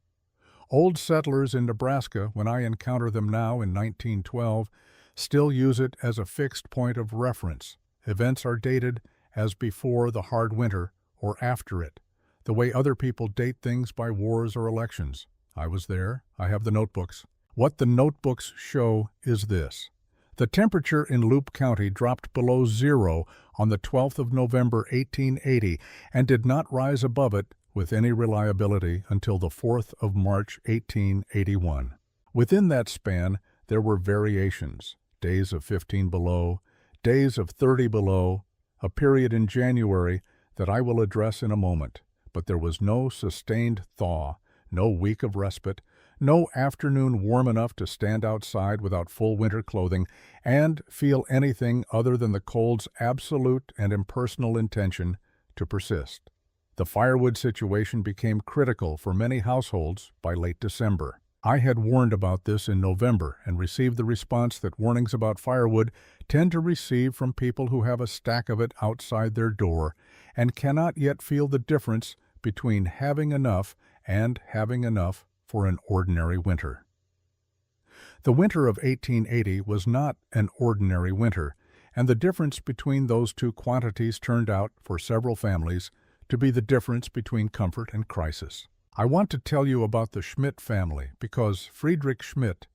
Old settlers in Nebraska, when I encounter them now in 1912, still use it as a fixed point of reference. Events are dated as before the hard winter or after it, the way other people date things by wars or elections. I was there. I have the notebooks. What the notebooks show is this. The temperature in Loup County dropped below zero on the 12th of November, 1880, and did not rise above it with any reliability until the 4th of March, 1881. Within that span, there were variations, days of 15 below, days of 30 below, a period in January that I will address in a moment, but there was no sustained thaw, no week of respite, no afternoon warm enough to stand outside without full winter clothing and feel anything other than the cold's absolute and impersonal intention to persist. The firewood situation became critical for many households by late December. I had warned about this in November and received the response that warnings about firewood tend to receive from people who have a stack of it outside their door and cannot yet feel the difference between having enough and having enough for an ordinary winter. The winter of 1880 was not an ordinary winter, and the difference between those two quantities turned out, for several families, to be the difference between comfort and crisis. I want to tell you about the Schmidt family because Friedrich Schmidt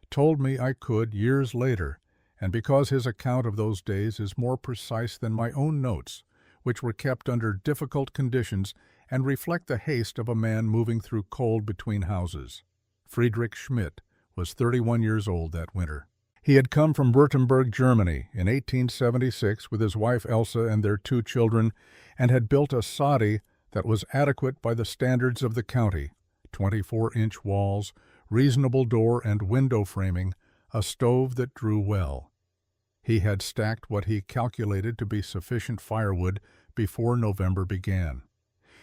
told me I could years later, and because his account of those days is more precise than my own notes, which were kept under difficult conditions and reflect the haste of a man moving through cold between houses. Friedrich Schmidt was 31 years old that winter. He had come from Württemberg, Germany, in 1876 with his wife Elsa and their 2 children, and had built a soddy that was adequate by the standards of the county, 24-inch walls, reasonable door and window framing, a stove that drew well. He had stacked what he calculated to be sufficient firewood before November began.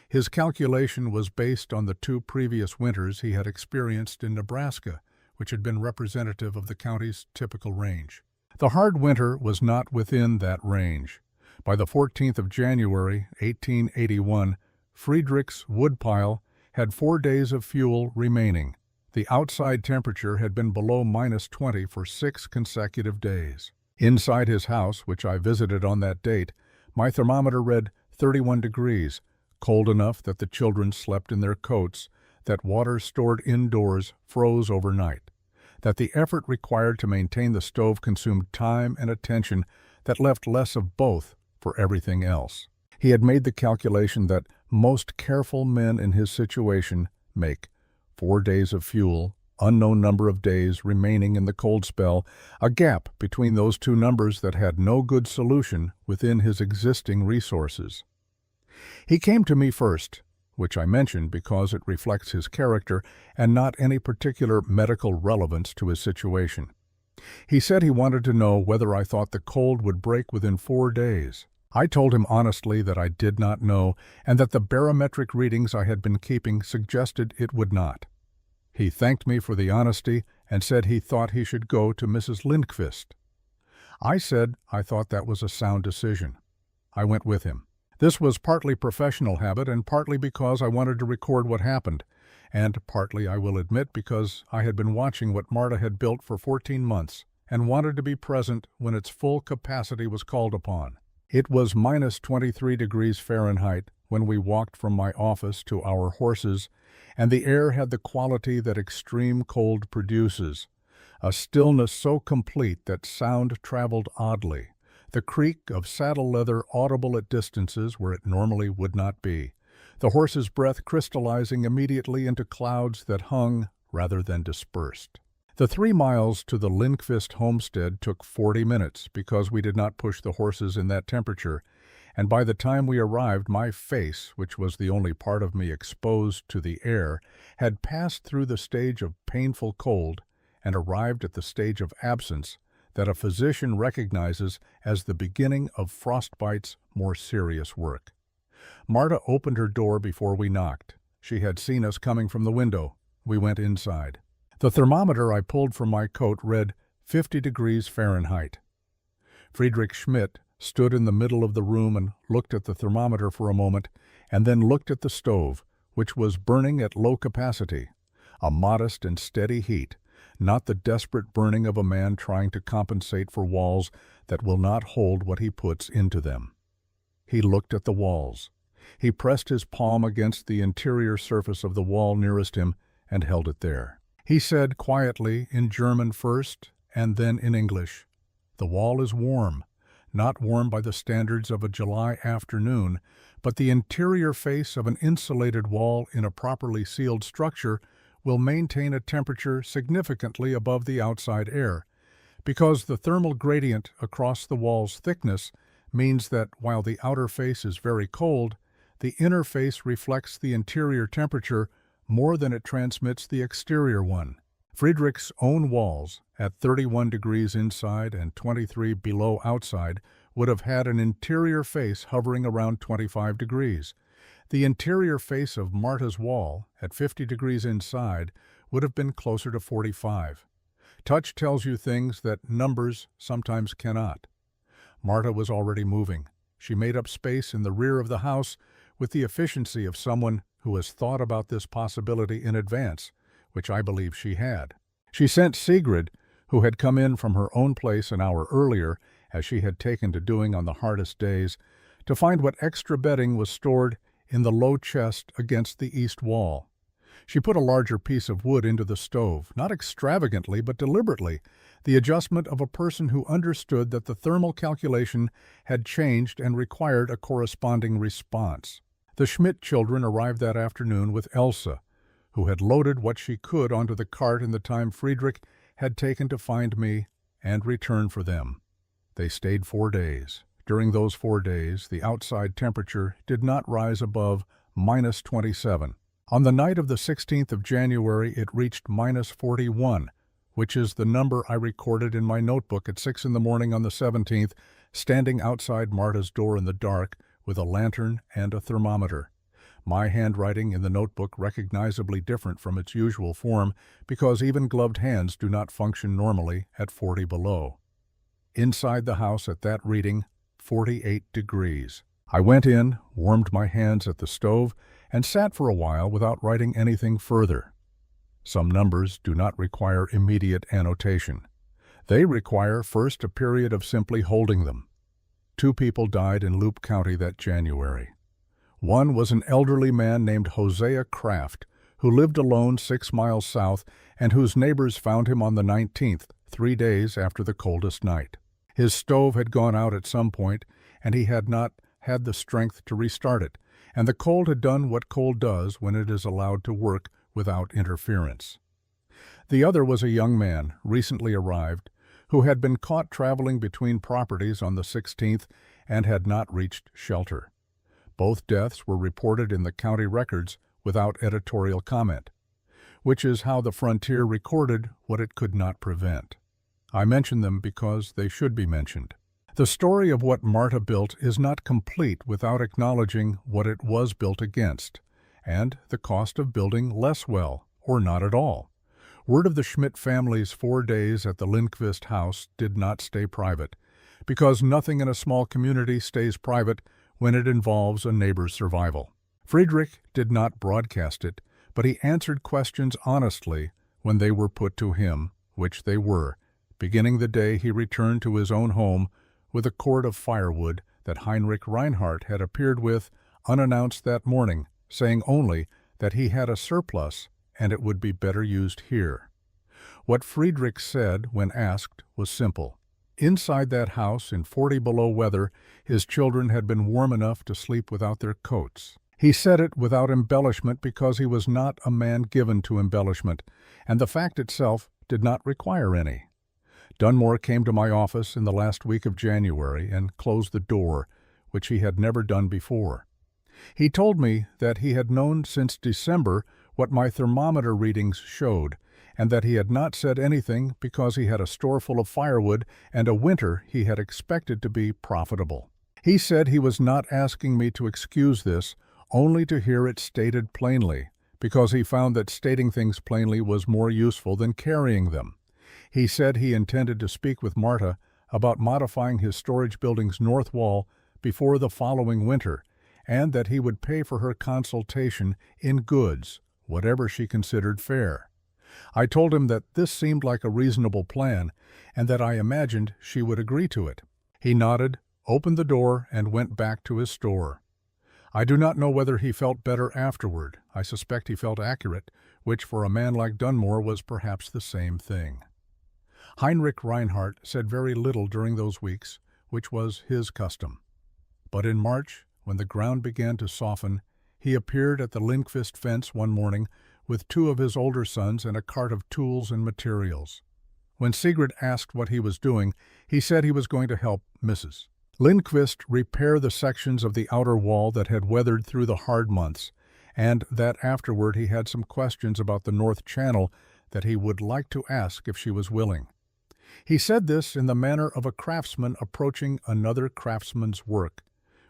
His calculation was based on the 2 previous winters he had experienced in Nebraska, which had been representative of the county's typical range. The hard winter was not within that range. By the 14th of January, 1881, Friedrich's woodpile had 4 days of fuel remaining. The outside temperature had been below -20 for 6 consecutive days. Inside his house, which I visited on that date, my thermometer read 31 degrees, cold enough that the children slept in their coats, that water stored indoors froze overnight, that the effort required to maintain the stove consumed time and attention that left less of both for everything else. He had made the calculation that most careful men in his situation make 4 days of fuel, unknown number of days remaining in the cold spell, a gap between those 2 numbers that had no good solution within his existing resources. He came to me first, which I mention because it reflects his character and not any particular medical relevance to his situation. He said he wanted to know whether I thought the cold would break within 4 days. I told him honestly that I did not know and that the barometric readings I had been keeping suggested it would not. He thanked me for the honesty and said he thought he should go to Mrs. Lindqvist. I said I thought that was a sound decision. I went with him. This was partly professional habit and partly because I wanted to record what happened, and partly, I will admit, because I had been watching what Marta had built for 14 months and wanted to be present when its full capacity was called upon. It was -23 degrees Fahrenheit when we walked from my office to our horses, and the air had the quality that extreme cold produces, a stillness so complete that sound traveled oddly, the creak of saddle leather audible at distances where it normally would not be, the horse's breath crystallizing immediately into clouds that hung rather than dispersed. The 3 miles to the Lindqvist homestead took 40 minutes because we did not push the horses in that temperature, and by the time we arrived my face, which was the only part of me exposed to the air, had passed through the stage of painful cold and arrived at the stage of absence that a physician recognizes as the beginning of frostbite's more serious work. Marta opened her door before we knocked. She had seen us coming from the window. We went inside. The thermometer I pulled from my coat read 50 degrees Fahrenheit. Friedrich Schmidt stood in the middle of the room and looked at the thermometer for a moment, and then looked at the stove, which was burning at low capacity, a modest and steady heat, not the desperate burning of a man trying to compensate for walls that will not hold what he puts into them. He looked at the walls. He pressed his palm against the interior surface of the wall nearest him and held it there. He said quietly, in German first and then in English, "The wall is warm, not warm by the standards of a July afternoon, but the interior face of an insulated wall in a properly sealed structure will maintain a temperature significantly above the outside air, because the thermal gradient across the wall's thickness means that while the outer face is very cold, the inner face reflects the interior temperature more than it transmits the exterior one." Friedrich's own walls, at 31 degrees inside and 23 below outside, would have had an interior face hovering around 25 degrees. The interior face of Marta's wall, at 50 degrees inside, would have been closer to 45. Touch tells you things that numbers sometimes cannot. Marta was already moving. She made up space in the rear of the house with the efficiency of someone who has thought about this possibility in advance, which I believe she had. She sent Sigrid, who had come in from her own place an hour earlier, as she had taken to doing on the hardest days, to find what extra bedding was stored in the low chest against the east wall. She put a larger piece of wood into the stove, not extravagantly but deliberately, the adjustment of a person who understood that the thermal calculation had changed and required a corresponding response. The Schmidt children arrived that afternoon with Elsa, who had loaded what she could onto the cart in the time Friedrich had taken to find me and return for them. They stayed 4 days. During those 4 days, the outside temperature did not rise above -27. On the night of the 16th of January, it reached -41, which is the number I recorded in my notebook at 6 in the morning on the 17th, standing outside Marta's door in the dark with a lantern and a thermometer. My handwriting in the notebook recognizably different from its usual form because even gloved hands do not function normally at 40 below. Inside the house at that reading, 48 degrees. I went in, warmed my hands at the stove, and sat for a while without writing anything further. Some numbers do not require immediate annotation. They require first a period of simply holding them. 2 people died in Loup County that January. One was an elderly man named Hosea Kraft, who lived alone 6 miles south and whose neighbors found him on the 19th, 3 days after the coldest night. His stove had gone out at some point, and he had not had the strength to restart it, and the cold had done what cold does when it is allowed to work without interference. The other was a young man, recently arrived, who had been caught traveling between properties on the 16th and had not reached shelter. Both deaths were reported in the county records without editorial comment, which is how the Frontier recorded what it could not prevent. I mention them because they should be mentioned. The story of what Marta built is not complete without acknowledging what it was built against, and the cost of building less well, or not at all. Word of the Schmidt family's 4 days at the Lindqvist house did not stay private, because nothing in a small community stays private when it involves a neighbor's survival. Friedrich did not broadcast it, but he answered questions honestly when they were put to him, which they were, beginning the day he returned to his own home with a cord of firewood that Heinrich Reinhardt had appeared with unannounced that morning, saying only that he had a surplus and it would be better used here. What Friedrich said when asked was simple. Inside that house in 40 below weather, his children had been warm enough to sleep without their coats. He said it without embellishment because he was not a man given to embellishment, and the fact itself did not require any. Dunmore came to my office in the last week of January and closed the door, which he had never done before. He told me that he had known since December what my thermometer readings showed, and that he had not said anything because he had a store full of firewood and a winter he had expected to be profitable. He said he was not asking me to excuse this, only to hear it stated plainly, because he found that stating things plainly was more useful than carrying them. He said he intended to speak with Marta about modifying his storage building's north wall before the following winter, and that he would pay for her consultation in goods, whatever she considered fair. I told him that this seemed like a reasonable plan, and that I imagined she would agree to it. He nodded, opened the door, and went back to his store. I do not know whether he felt better afterward. I suspect he felt accurate, which for a man like Dunmore was perhaps the same thing. Heinrich Reinhardt said very little during those weeks, which was his custom. But in March, when the ground began to soften, he appeared at the Lindqvist fence one morning with 2 of his older sons and a cart of tools and materials. When Sigrid asked what he was doing, he said he was going to help Mrs. Lindqvist repair the sections of the outer wall that had weathered through the hard months, and that afterward he had some questions about the North Channel that he would like to ask if she was willing. He said this in the manner of a craftsman approaching another craftsman's work,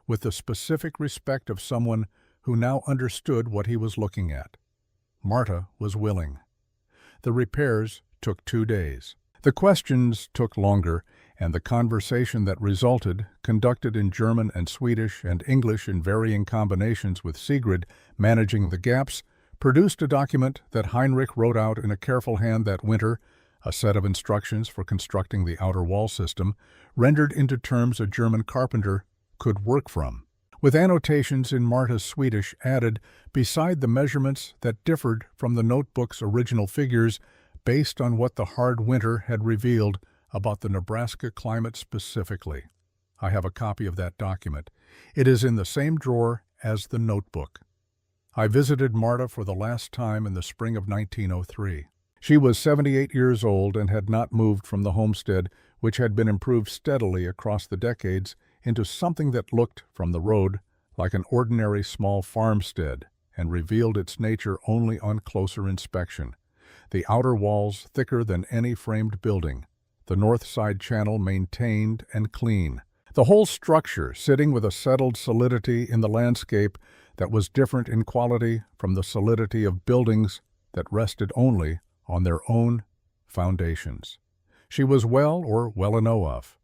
with the specific respect of someone who now understood what he was looking at. Marta was willing. The repairs took 2 days. The questions took longer, and the conversation that resulted, conducted in German and Swedish and English in varying combinations with Sigrid managing the gaps, produced a document that Heinrich wrote out in a careful hand that winter, a set of instructions for constructing the outer wall system, rendered into terms a German carpenter could work from, with annotations in Marta's Swedish added beside the measurements that differed from the notebook's original figures based on what the hard winter had revealed about the Nebraska climate specifically. I have a copy of that document. It is in the same drawer as the notebook. I visited Marta for the last time in the spring of 1903. She was 78 years old and had not moved from the homestead, which had been improved steadily across the decades into something that looked, from the road, like an ordinary small farmstead, and revealed its nature only on closer inspection. The outer walls thicker than any framed building, the north side channel maintained and clean. The whole structure sitting with a settled solidity in the landscape that was different in quality from the solidity of buildings that rested only on their own foundations. She was well or well enough.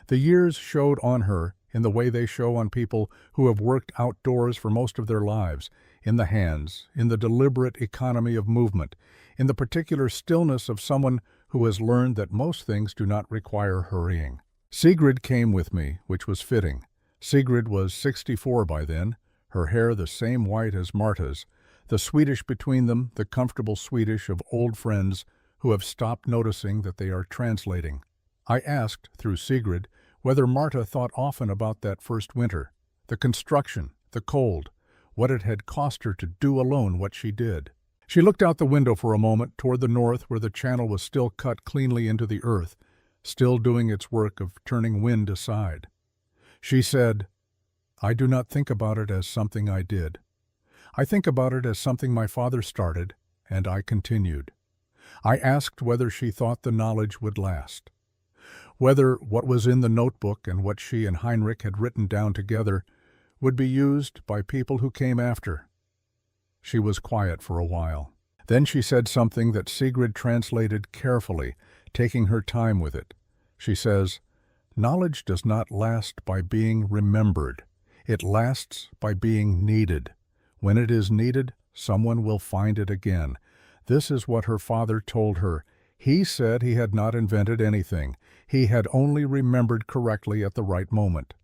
The years showed on her in the way they show on people who have worked outdoors for most of their lives, in the hands, in the deliberate economy of movement, in the particular stillness of someone who has learned that most things do not require hurrying. Sigrid came with me, which was fitting. Sigrid was 64 by then, her hair the same white as Marta's, the Swedish between them, the comfortable Swedish of old friends who have stopped noticing that they are translating. I asked, through Sigrid, whether Marta thought often about that first winter, the construction, the cold, what it had cost her to do alone what she did. She looked out the window for a moment toward the north where the channel was still cut cleanly into the earth, still doing its work of turning wind aside. She said, "I do not think about it as something I did. I think about it as something my father started, and I continued." I asked whether she thought the knowledge would last, whether what was in the notebook and what she and Heinrich had written down together would be used by people who came after. She was quiet for a while. Then she said something that Sigrid translated carefully, taking her time with it. She says, "Knowledge does not last by being remembered. It lasts by being needed. When it is needed, someone will find it again." This is what her father told her. He said he had not invented anything. He had only remembered correctly at the right moment.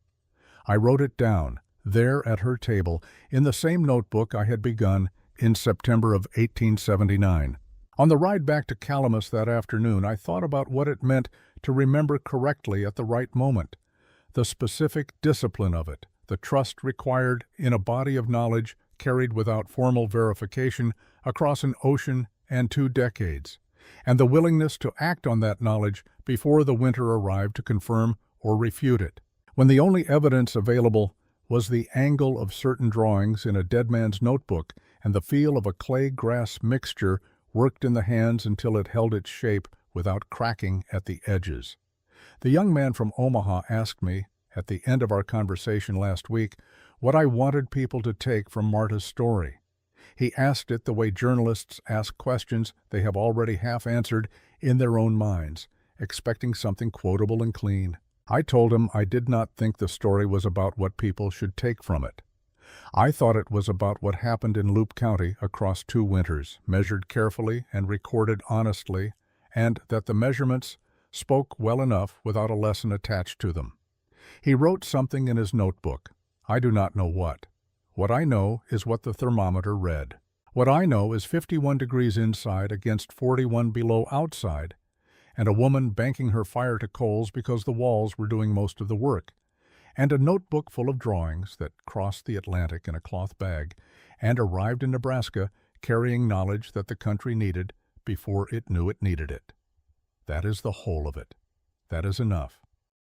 I wrote it down, there at her table, in the same notebook I had begun in September of 1879. On the ride back to Calamus that afternoon, I thought about what it meant to remember correctly at the right moment, the specific discipline of it, the trust required in a body of knowledge carried without formal verification across an ocean and 2 decades, and the willingness to act on that knowledge before the winter arrived to confirm or refute it. When the only evidence available was the angle of certain drawings in a dead man's notebook and the feel of a clay-grass mixture worked in the hands until it held its shape without cracking at the edges. The young man from Omaha asked me, at the end of our conversation last week, what I wanted people to take from Marta's story. He asked it the way journalists ask questions they have already half answered in their own minds, expecting something quotable and clean. I told him I did not think the story was about what people should take from it. I thought it was about what happened in Loup County across 2 winters, measured carefully and recorded honestly, and that the measurements spoke well enough without a lesson attached to them. He wrote something in his notebook. I do not know what. What I know is what the thermometer read. What I know is 51 degrees inside against 41 below outside, and a woman banking her fire to coals because the walls were doing most of the work, and a notebook full of drawings that crossed the Atlantic in a cloth bag and arrived in Nebraska carrying knowledge that the country needed before it knew it needed it. That is the whole of it. That is enough.